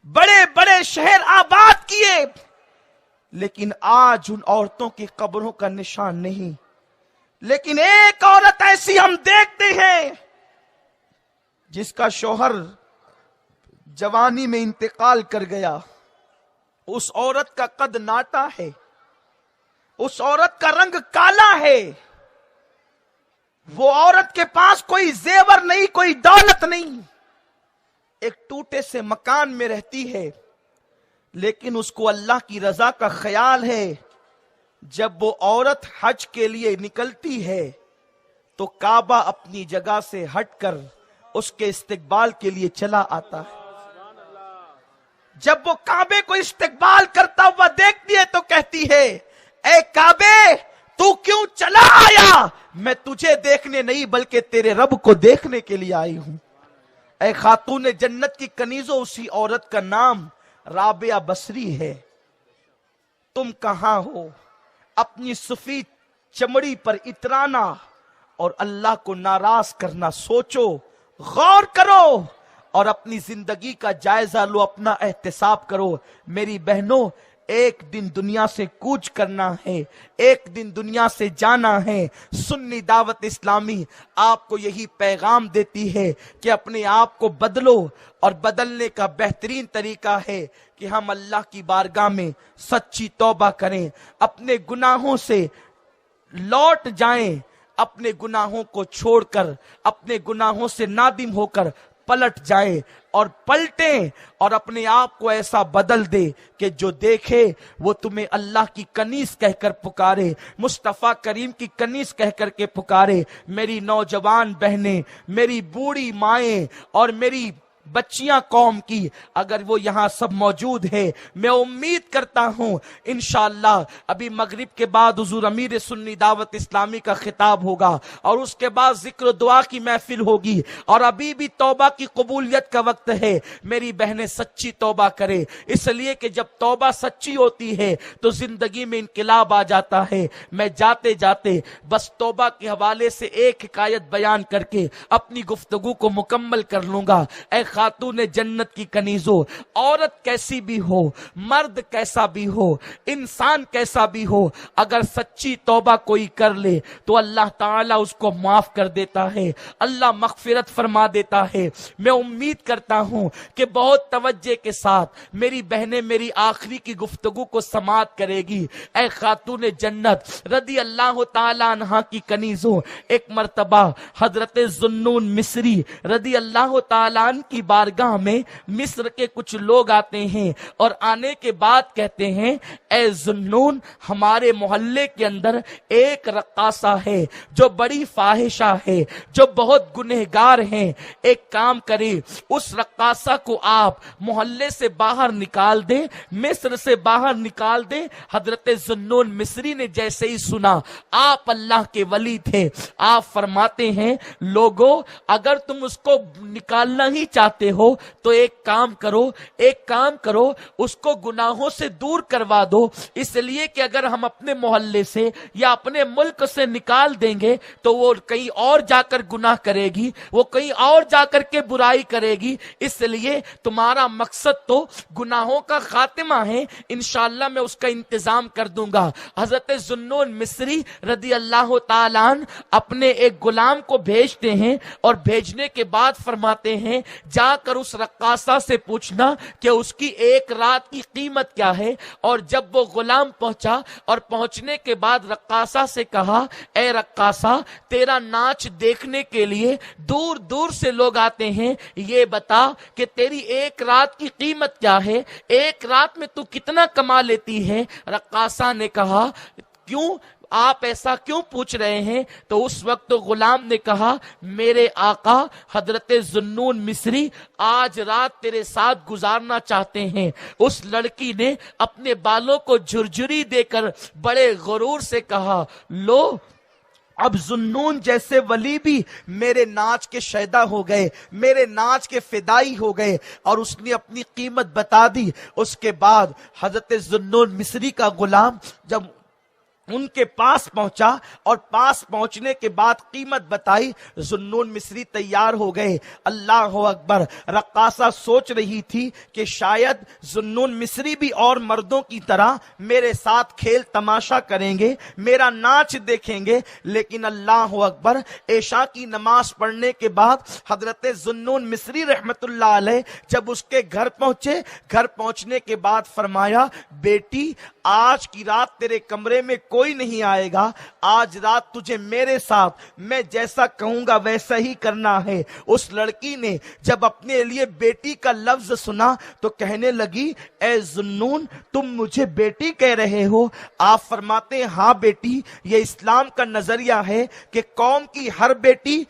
بڑے بڑے شہر آباد کیے، لیکن آج ان عورتوں کی قبروں کا نشان نہیں۔ لیکن ایک عورت ایسی ہم دیکھتے ہیں جس کا شوہر جوانی میں انتقال کر گیا، اس عورت کا قد ناٹا ہے، اس عورت کا رنگ کالا ہے، وہ عورت کے پاس کوئی زیور نہیں، کوئی دولت نہیں، ایک ٹوٹے سے مکان میں رہتی ہے، لیکن اس کو اللہ کی رضا کا خیال ہے۔ جب وہ عورت حج کے لیے نکلتی ہے تو کعبہ اپنی جگہ سے ہٹ کر اس کے استقبال کے لیے چلا آتا ہے۔ جب وہ کعبے کو استقبال کرتا ہوا دیکھتی ہے تو کہتی ہے، اے کعبے تو کیوں چلا آیا؟ میں تجھے دیکھنے نہیں بلکہ تیرے رب کو دیکھنے کے لیے آئی ہوں۔ اے خاتون جنت کی کنیزوں، اسی عورت کا نام رابعہ بصری ہے۔ تم کہاں ہو؟ اپنی سفید چمڑی پر اترانا اور اللہ کو ناراض کرنا سوچو، غور کرو اور اپنی زندگی کا جائزہ لو، اپنا احتساب کرو۔ میری بہنوں، ایک دن دنیا سے کوچ کرنا ہے، ایک دن دنیا سے جانا ہے۔ سنی دعوت اسلامی آپ کو یہی پیغام دیتی ہے کہ اپنے آپ کو بدلو، اور بدلنے کا بہترین طریقہ ہے کہ ہم اللہ کی بارگاہ میں سچی توبہ کریں، اپنے گناہوں سے لوٹ جائیں، اپنے گناہوں کو چھوڑ کر، اپنے گناہوں سے نادم ہو کر پلٹ جائیں اور پلٹیں، اور اپنے آپ کو ایسا بدل دے کہ جو دیکھے وہ تمہیں اللہ کی کنیز کہہ کر پکارے، مصطفیٰ کریم کی کنیز کہہ کر کے پکارے۔ میری نوجوان بہنیں، میری بوڑھی مائیں اور میری بچیاں قوم کی، اگر وہ یہاں سب موجود ہے، میں امید کرتا ہوں انشاءاللہ ابھی مغرب کے بعد حضور امیر سنی دعوت اسلامی کا خطاب ہوگا اور اس کے بعد ذکر و دعا کی محفل ہوگی، اور ابھی بھی توبہ کی قبولیت کا وقت ہے۔ میری بہنیں سچی توبہ کرے، اس لیے کہ جب توبہ سچی ہوتی ہے تو زندگی میں انقلاب آ جاتا ہے۔ میں جاتے جاتے بس توبہ کے حوالے سے ایک حکایت بیان کر کے اپنی گفتگو کو مکمل کر لوں گا۔ اے خاتون جنت کی کنیزوں، عورت کیسی بھی ہو، مرد کیسا بھی ہو، انسان کیسا بھی ہو، اگر سچی توبہ کوئی کر لے تو اللہ تعالیٰ اس کو معاف کر دیتا ہے، اللہ مغفرت فرما دیتا ہے۔ میں امید کرتا ہوں کہ بہت توجہ کے ساتھ میری بہنیں میری آخری کی گفتگو کو سماعت کرے گی۔ اے خاتون جنت رضی اللہ تعالیٰ عنہا کی کنیزوں، ایک مرتبہ حضرت ذوالنون مصری رضی اللہ تعالیٰ عنہ کی بارگاہ میں مصر کے کچھ لوگ آتے ہیں اور آنے کے بعد کہتے ہیں، اے ذوالنون، ہمارے محلے کے اندر ایک رقاصہ ہے جو بڑی فاحشہ ہے، جو بہت گنہگار ہیں، ایک کام کرے اس رقاصہ کو آپ محلے سے باہر نکال دیں، مصر سے باہر نکال دیں۔ حضرت ذوالنون مصری نے جیسے ہی سنا، آپ اللہ کے ولی تھے، آپ فرماتے ہیں، لوگوں اگر تم اس کو نکالنا ہی چاہتے ہو تو ایک کام کرو، اس کو گناہوں سے دور کروا دو، اس لیے کہ اگر ہم اپنے محلے سے یا اپنے ملک سے نکال دیں گے تو وہ کہیں اور جا کر گناہ کرے گی، وہ کہیں اور جا کر کے برائی کرے گی، اس لیے تمہارا مقصد تو گناہوں کا خاتمہ ہے، انشاءاللہ میں اس کا انتظام کر دوں گا۔ حضرت ذوالنون مصری رضی اللہ تعالیٰ عنہ اپنے ایک غلام کو بھیجتے ہیں اور بھیجنے کے بعد فرماتے ہیں، جا کر اس رقاصہ سے پوچھنا کہ اس کی ایک رات کی قیمت کیا ہے۔ اور جب وہ غلام پہنچا اور پہنچنے کے بعد رقاصہ سے کہا، اے رقاصہ، تیرا ناچ دیکھنے کے لیے دور دور سے لوگ آتے ہیں، یہ بتا کہ تیری ایک رات کی قیمت کیا ہے، ایک رات میں تو کتنا کما لیتی ہے؟ رقاصہ نے کہا، کیوں آپ ایسا کیوں پوچھ رہے ہیں؟ تو اس وقت غلام نے کہا، میرے آقا حضرت ذوالنون مصری آج رات تیرے ساتھ گزارنا چاہتے ہیں۔ اس لڑکی نے اپنے بالوں کو جھرجھری دے کر بڑے غرور سے کہا، لو اب ذوالنون جیسے ولی بھی میرے ناچ کے شیدا ہو گئے، میرے ناچ کے فدائی ہو گئے، اور اس نے اپنی قیمت بتا دی۔ اس کے بعد حضرت ذوالنون مصری کا غلام جب ان کے پاس پہنچا اور پاس پہنچنے کے بعد قیمت بتائی، ذوالنون مصری تیار ہو گئے۔ اللہ اکبر! رقاصہ سوچ رہی تھی کہ شاید ذوالنون مصری بھی اور مردوں کی طرح میرے ساتھ کھیل تماشا کریں گے، میرا ناچ دیکھیں گے، لیکن اللہ اکبر! عشاء کی نماز پڑھنے کے بعد حضرت ذوالنون مصری رحمت اللہ علیہ جب اس کے گھر پہنچے، گھر پہنچنے کے بعد فرمایا، بیٹی آج کی رات تیرے کمرے میں کوئی نہیں آئے گا، آج رات تجھے میرے ساتھ میں جیسا کہوں گا ویسا ہی کرنا ہے۔ اس لڑکی نے جب اپنے لیے بیٹی کا لفظ سنا تو کہنے لگی اے ذوالنون تم مجھے بیٹی کہہ رہے ہو؟ آپ فرماتے ہیں ہاں بیٹی، یہ اسلام کا نظریہ ہے کہ قوم کی ہر بیٹی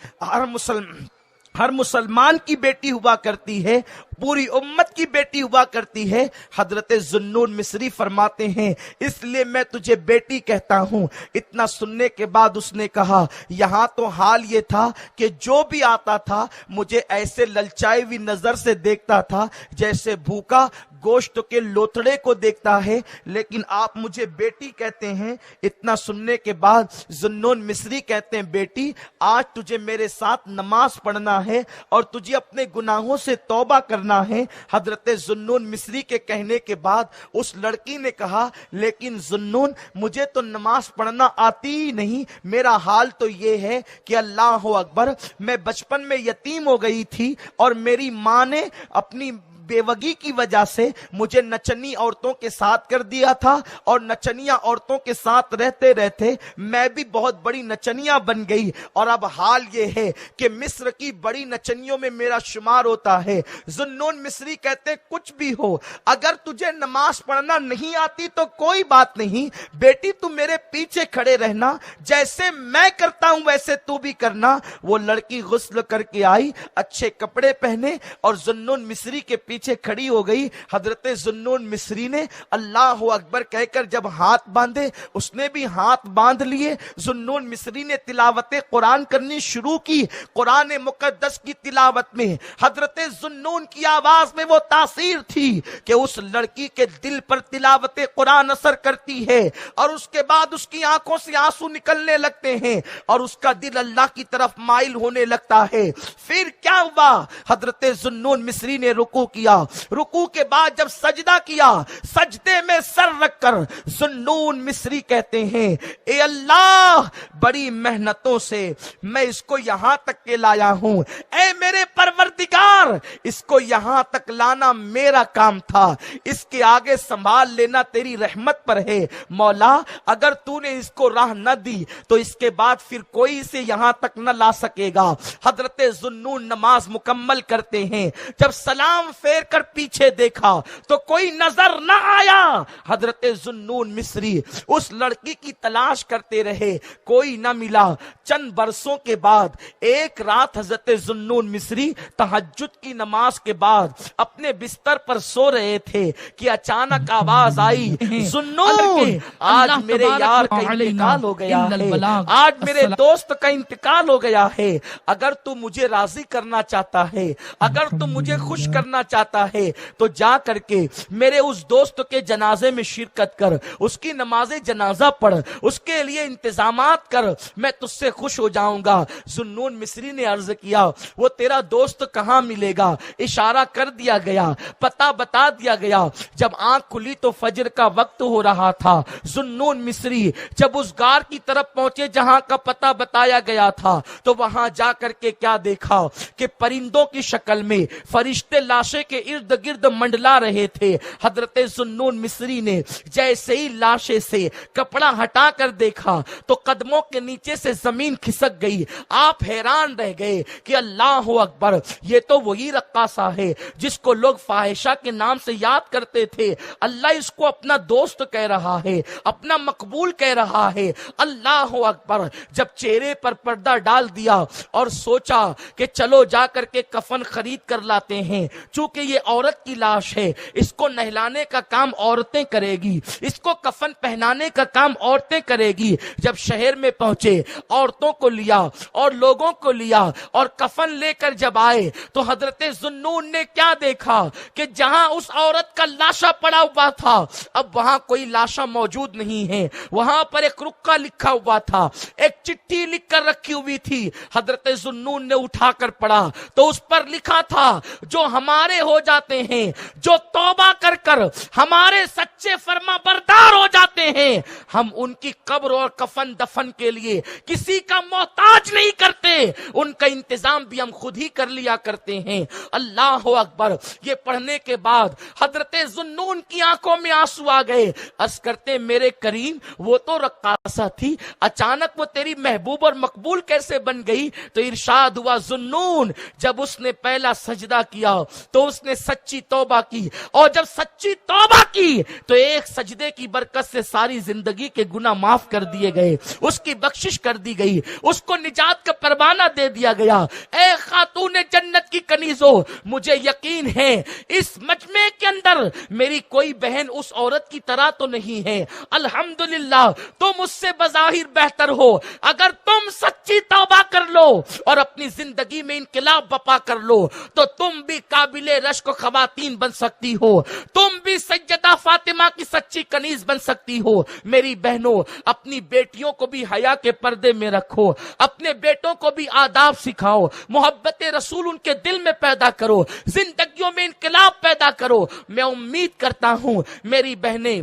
ہر مسلمان کی بیٹی ہوا کرتی ہے، پوری امت کی بیٹی ہوا کرتی ہے۔ حضرت ذوالنون مصری فرماتے ہیں اس لیے میں تجھے بیٹی کہتا ہوں۔ اتنا سننے کے بعد اس نے کہا یہاں تو حال یہ تھا کہ جو بھی آتا تھا مجھے ایسے للچائی ہوئی نظر سے دیکھتا تھا جیسے بھوکا گوشت کے لوتھڑے کو دیکھتا ہے، لیکن آپ مجھے بیٹی کہتے ہیں۔ اتنا سننے کے بعد ذوالنون مصری کہتے ہیں بیٹی آج تجھے میرے ساتھ نماز پڑھنا ہے اور تجھے اپنے گناہوں سے توبہ کرنا ہے۔ حضرت ذوالنون مصری کے کہنے کے بعد اس لڑکی نے کہا لیکن ذوالنون مجھے تو نماز پڑھنا آتی ہی نہیں، میرا حال تو یہ ہے کہ اللہ اکبر میں بچپن میں یتیم ہو گئی تھی اور میری ماں نے اپنی بیوگی کی وجہ سے مجھے نچنی عورتوں کے ساتھ کر دیا تھا اور نچنیاں عورتوں کے ساتھ رہتے رہتے میں بھی بہت بڑی نچنیاں بن گئی، اور اب حال یہ ہے کہ مصر کی بڑی نچنیوں میں میرا شمار ہوتا ہے۔ ذوالنون مصری کہتے کچھ بھی ہو اگر تجھے نماز پڑھنا نہیں آتی تو کوئی بات نہیں بیٹی، تو میرے پیچھے کھڑے رہنا، جیسے میں کرتا ہوں ویسے تو بھی کرنا۔ وہ لڑکی غسل کر کے آئی، اچھے کپڑے پہنے اور ذوالنون مصری کے پیچھے کھڑی ہو گئی۔ حضرت ذوالنون مصری نے اللہ اکبر کہہ کر جب ہاتھ باندھے اس نے بھی ہاتھ باندھ لیے۔ ذوالنون مصری نے تلاوت قرآن کرنی شروع کی۔ قرآن مقدس کی تلاوت میں حضرت ذوالنون کی آواز میں وہ تاثیر تھی کہ اس لڑکی کے دل پر تلاوت قرآن اثر کرتی ہے اور اس کے بعد اس کی آنکھوں سے آنسو نکلنے لگتے ہیں اور اس کا دل اللہ کی طرف مائل ہونے لگتا ہے۔ پھر کیا ہوا؟ حضرت ذوالنون مصری نے رکوع کیا، رکوع کے بعد جب سجدہ کیا، سجدے میں سر رکھ کر ذوالنون مصری کہتے ہیں اے اللہ بڑی محنتوں سے میں اس کو یہاں تک کے لایا ہوں، اے میرے پروردگار اس کو یہاں تک لانا میرا کام تھا، اس کے آگے سنبھال لینا تیری رحمت پر ہے۔ مولا اگر تو نے اس کو راہ نہ دی تو اس کے بعد پھر کوئی اسے یہاں تک نہ لا سکے گا۔ حضرت ذوالنون نماز مکمل کرتے ہیں، جب سلام پھیر کر پیچھے دیکھا تو کوئی نظر نہ آیا۔ حضرت ذوالنون مصری اس لڑکی کی تلاش کرتے رہے، کوئی نہ ملا۔ چند برسوں کے بعد ایک رات حضرت ذوالنون مصری تہجد کی نماز کے بعد اپنے بستر پر سو رہے تھے کہ اچانک آواز آئی ذوالنون آج میرے یار کا انتقال ہو گیا ہے، آج میرے دوست کا انتقال ہو گیا ہے، اگر تو مجھے راضی کرنا چاہتا ہے، اگر تو مجھے خوش کرنا چاہتا ہے تو جا کر کے میرے اس دوست کے جنازے میں شرکت کر، اس کی نماز جنازہ پڑھ، اس کے لیے انتظامات کر، میں تجھ سے خوش ہو جاؤں گا۔ ذوالنون مصری نے عرض کیا وہ تیرا دوست کہاں ملے گا؟ اشارہ کر دیا گیا، پتہ بتا دیا گیا۔ جب آنکھ کھلی تو فجر کا وقت ہو رہا تھا۔ ذوالنون مصری جب اس غار کی طرف پہنچے جہاں کا پتہ بتایا گیا تھا تو وہاں جا کر کے کیا دیکھا کہ پرندوں کی شکل میں فرشتے لاشیں کے ارد گرد منڈلا رہے تھے۔ حضرت ذوالنون مصری نے جیسے ہی لاشیں سے کپڑا ہٹا کر دیکھا تو قدموں کے نیچے سے زمین کھسک گئی۔ آپ حیران رہ گئے کہ اللہ اکبر، یہ تو وہی رقاصہ ہے جس کو لوگ فاحشہ کے نام سے یاد کرتے تھے، اللہ اس کو اپنا دوست کہہ رہا ہے، اپنا مقبول کہہ رہا ہے۔ اللہ اکبر، جب چہرے پر پردہ ڈال دیا اور سوچا کہ چلو جا کر کے کفن خرید کر لاتے ہیں، چونکہ یہ عورت کی لاش ہے، اس کو نہلانے کا کام عورتیں کرے گی، اس کو کفن پہنانے کا کام عورتیں کرے گی۔ جب شہر میں پہنچے عورتوں کو لیا اور لوگوں کو لیا اور کفن لے کر جب آئے تو حضرت ذوالنون نے کیا دیکھا کہ جہاں اس عورت کا لاشا پڑا ہوا تھا اب وہاں کوئی لاشا موجود نہیں ہے، وہاں پر ایک رکا لکھا ہوا تھا، ایک چٹھی لکھ کر رکھی ہوئی تھی۔ حضرت ذوالنون نے اٹھا کر پڑھا تو اس پر لکھا تھا جو ہمارے ہو جاتے ہیں، جو توبہ کر کر ہمارے سچے فرما بردار ہو جاتے ہیں، ہم ان کی قبر اور کفن دفن کے لیے کسی کا محتاج نہیں کرتے، ان کا انتظام بھی ہم خود ہی کر لیا کرتے ہیں۔ اللہ اکبر۔ یہ پڑھنے کے بعد حضرت ذوالنون کی آنکھوں میں آنسو آ گئے، عرض کرتے میرے کریم وہ تو رقاصہ تھی، اچانک وہ تیری محبوب اور مقبول کیسے بن گئی؟ تو ارشاد ہوا ذوالنون جب اس نے پہلا سجدہ کیا تو اس نے سچی توبہ کی، اور جب سچی توبہ کی تو ایک سجدے کی برکت سے ساری زندگی کے گناہ معاف کر دیے گئے، اس کی بخشش کر دی گئی، اس کو نجات کا پروانہ دے دیا گیا۔ اے خاتون جنت کی کنیزو، مجھے یقین ہے اس مجمع کے اندر میری کوئی بہن اس عورت کی طرح تو نہیں ہے، الحمدللہ تم اس سے بظاہر بہتر ہو۔ اگر تم سچی توبہ کر لو اور اپنی زندگی میں انقلاب بپا کر لو تو تم بھی قابل رشک خواتین بن سکتی ہو، تم بھی سیدہ فاطمہ کی سچی کنیز بن سکتی ہو۔ میری بہنوں، اپنی بیٹیوں کو بھی حیا کے پردے میں رکھو، اپنے بیٹوں کو بھی آداب سکھاؤ، محبت رسول ان کے دل میں پیدا کرو، زندگیوں میں انقلاب پیدا کرو۔ میں امید کرتا ہوں میری بہنیں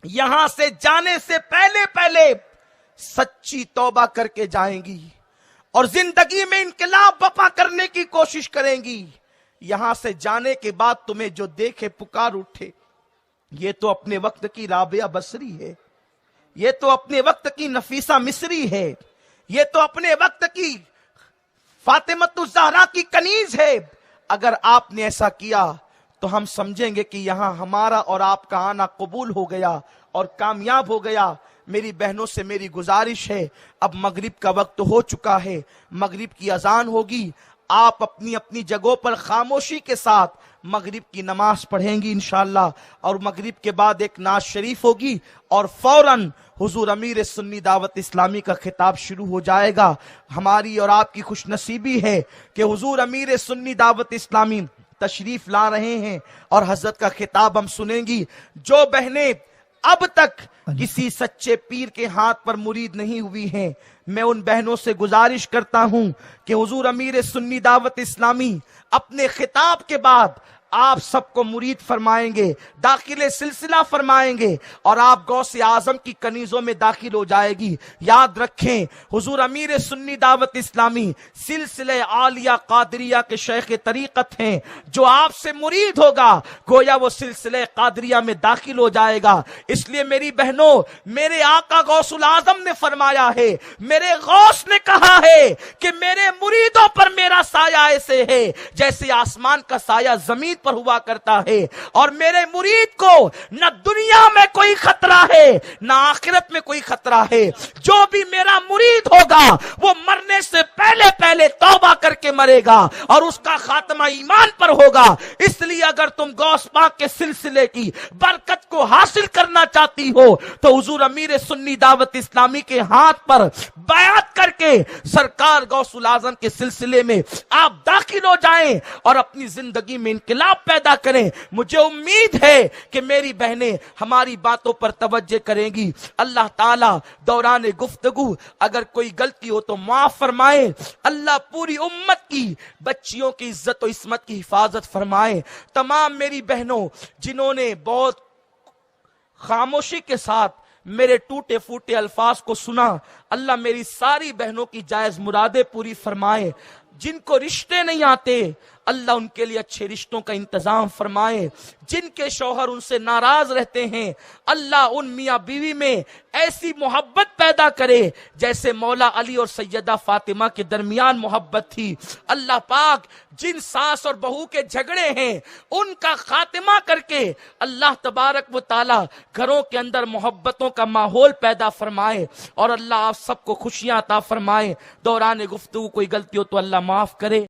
یہاں سے جانے سے پہلے سچی توبہ کر کے جائیں گی اور زندگی میں انقلاب بپا کرنے کی کوشش کریں گی۔ یہاں سے جانے کے بعد تمہیں جو دیکھے پکار اٹھے، یہ تو اپنے وقت کی رابعہ بصری ہے، یہ تو اپنے وقت کی نفیسہ مصری ہے، یہ تو اپنے وقت کی فاطمۃ الزہرا کی کنیز ہے۔ اگر آپ نے ایسا کیا تو ہم سمجھیں گے کہ یہاں ہمارا اور آپ کا آنا قبول ہو گیا اور کامیاب ہو گیا۔ میری بہنوں سے میری گزارش ہے، اب مغرب کا وقت ہو چکا ہے، مغرب کی اذان ہوگی، آپ اپنی اپنی جگہوں پر خاموشی کے ساتھ مغرب کی نماز پڑھیں گی انشاءاللہ، اور مغرب کے بعد ایک نعت شریف ہوگی اور فوراً حضور امیر سنی دعوت اسلامی کا خطاب شروع ہو جائے گا۔ ہماری اور آپ کی خوش نصیبی ہے کہ حضور امیر سنی دعوت اسلامی تشریف لا رہے ہیں اور حضرت کا خطاب ہم سنیں گی۔ جو بہنیں اب تک کسی سچے پیر کے ہاتھ پر مرید نہیں ہوئی ہیں، میں ان بہنوں سے گزارش کرتا ہوں کہ حضور امیر سنی دعوت اسلامی اپنے خطاب کے بعد آپ سب کو مرید فرمائیں گے، داخل سلسلہ فرمائیں گے، اور آپ غوث اعظم کی کنیزوں میں داخل ہو جائے گی۔ یاد رکھیں حضور امیر سنی دعوت اسلامی سلسلہ عالیہ قادریہ کے شیخ طریقت ہیں، جو آپ سے مرید ہوگا گویا وہ سلسلہ قادریہ میں داخل ہو جائے گا۔ اس لیے میری بہنوں، میرے آقا غوث الاعظم نے فرمایا ہے، میرے غوث نے کہا ہے کہ میرے مریدوں پر میرا سایہ ایسے ہے جیسے آسمان کا سایہ زمین پر ہوا کرتا ہے، اور میرے مرید کو نہ دنیا میں کوئی خطرہ ہے نہ آخرت میں کوئی خطرہ ہے۔ جو بھی میرا مرید ہوگا وہ مرنے سے پہلے توبہ کر کے مرے گا اور اس کا خاتمہ ایمان پر ہوگا۔ اس لیے اگر تم غوث پاک کے سلسلے کی برکت کو حاصل کرنا چاہتی ہو تو حضور امیر سنی دعوت اسلامی کے ہاتھ پر بیعت کر کے سرکار غوث الاعظم کے سلسلے میں آپ داخل ہو جائیں اور اپنی زندگی میں انقلاب پیدا کریں۔ مجھے امید ہے کہ میری بہنیں ہماری باتوں پر توجہ کریں گی۔ اللہ تعالیٰ دوران گفتگو اگر کوئی غلطی ہو تو معاف فرمائے۔ اللہ پوری امت کی بچیوں کی عزت و عصمت کی حفاظت فرمائے۔ تمام میری بہنوں جنہوں نے بہت خاموشی کے ساتھ میرے ٹوٹے پھوٹے الفاظ کو سنا، اللہ میری ساری بہنوں کی جائز مرادیں پوری فرمائے۔ جن کو رشتے نہیں آتے اللہ ان کے لیے اچھے رشتوں کا انتظام فرمائے۔ جن کے شوہر ان سے ناراض رہتے ہیں اللہ ان میاں بیوی میں ایسی محبت پیدا کرے جیسے مولا علی اور سیدہ فاطمہ کے درمیان محبت تھی۔ اللہ پاک جن ساس اور بہو کے جھگڑے ہیں ان کا خاتمہ کر کے اللہ تبارک و تعالی گھروں کے اندر محبتوں کا ماحول پیدا فرمائے، اور اللہ آپ سب کو خوشیاں عطا فرمائے۔ دوران گفتگو کوئی غلطی ہو تو اللہ معاف کرے۔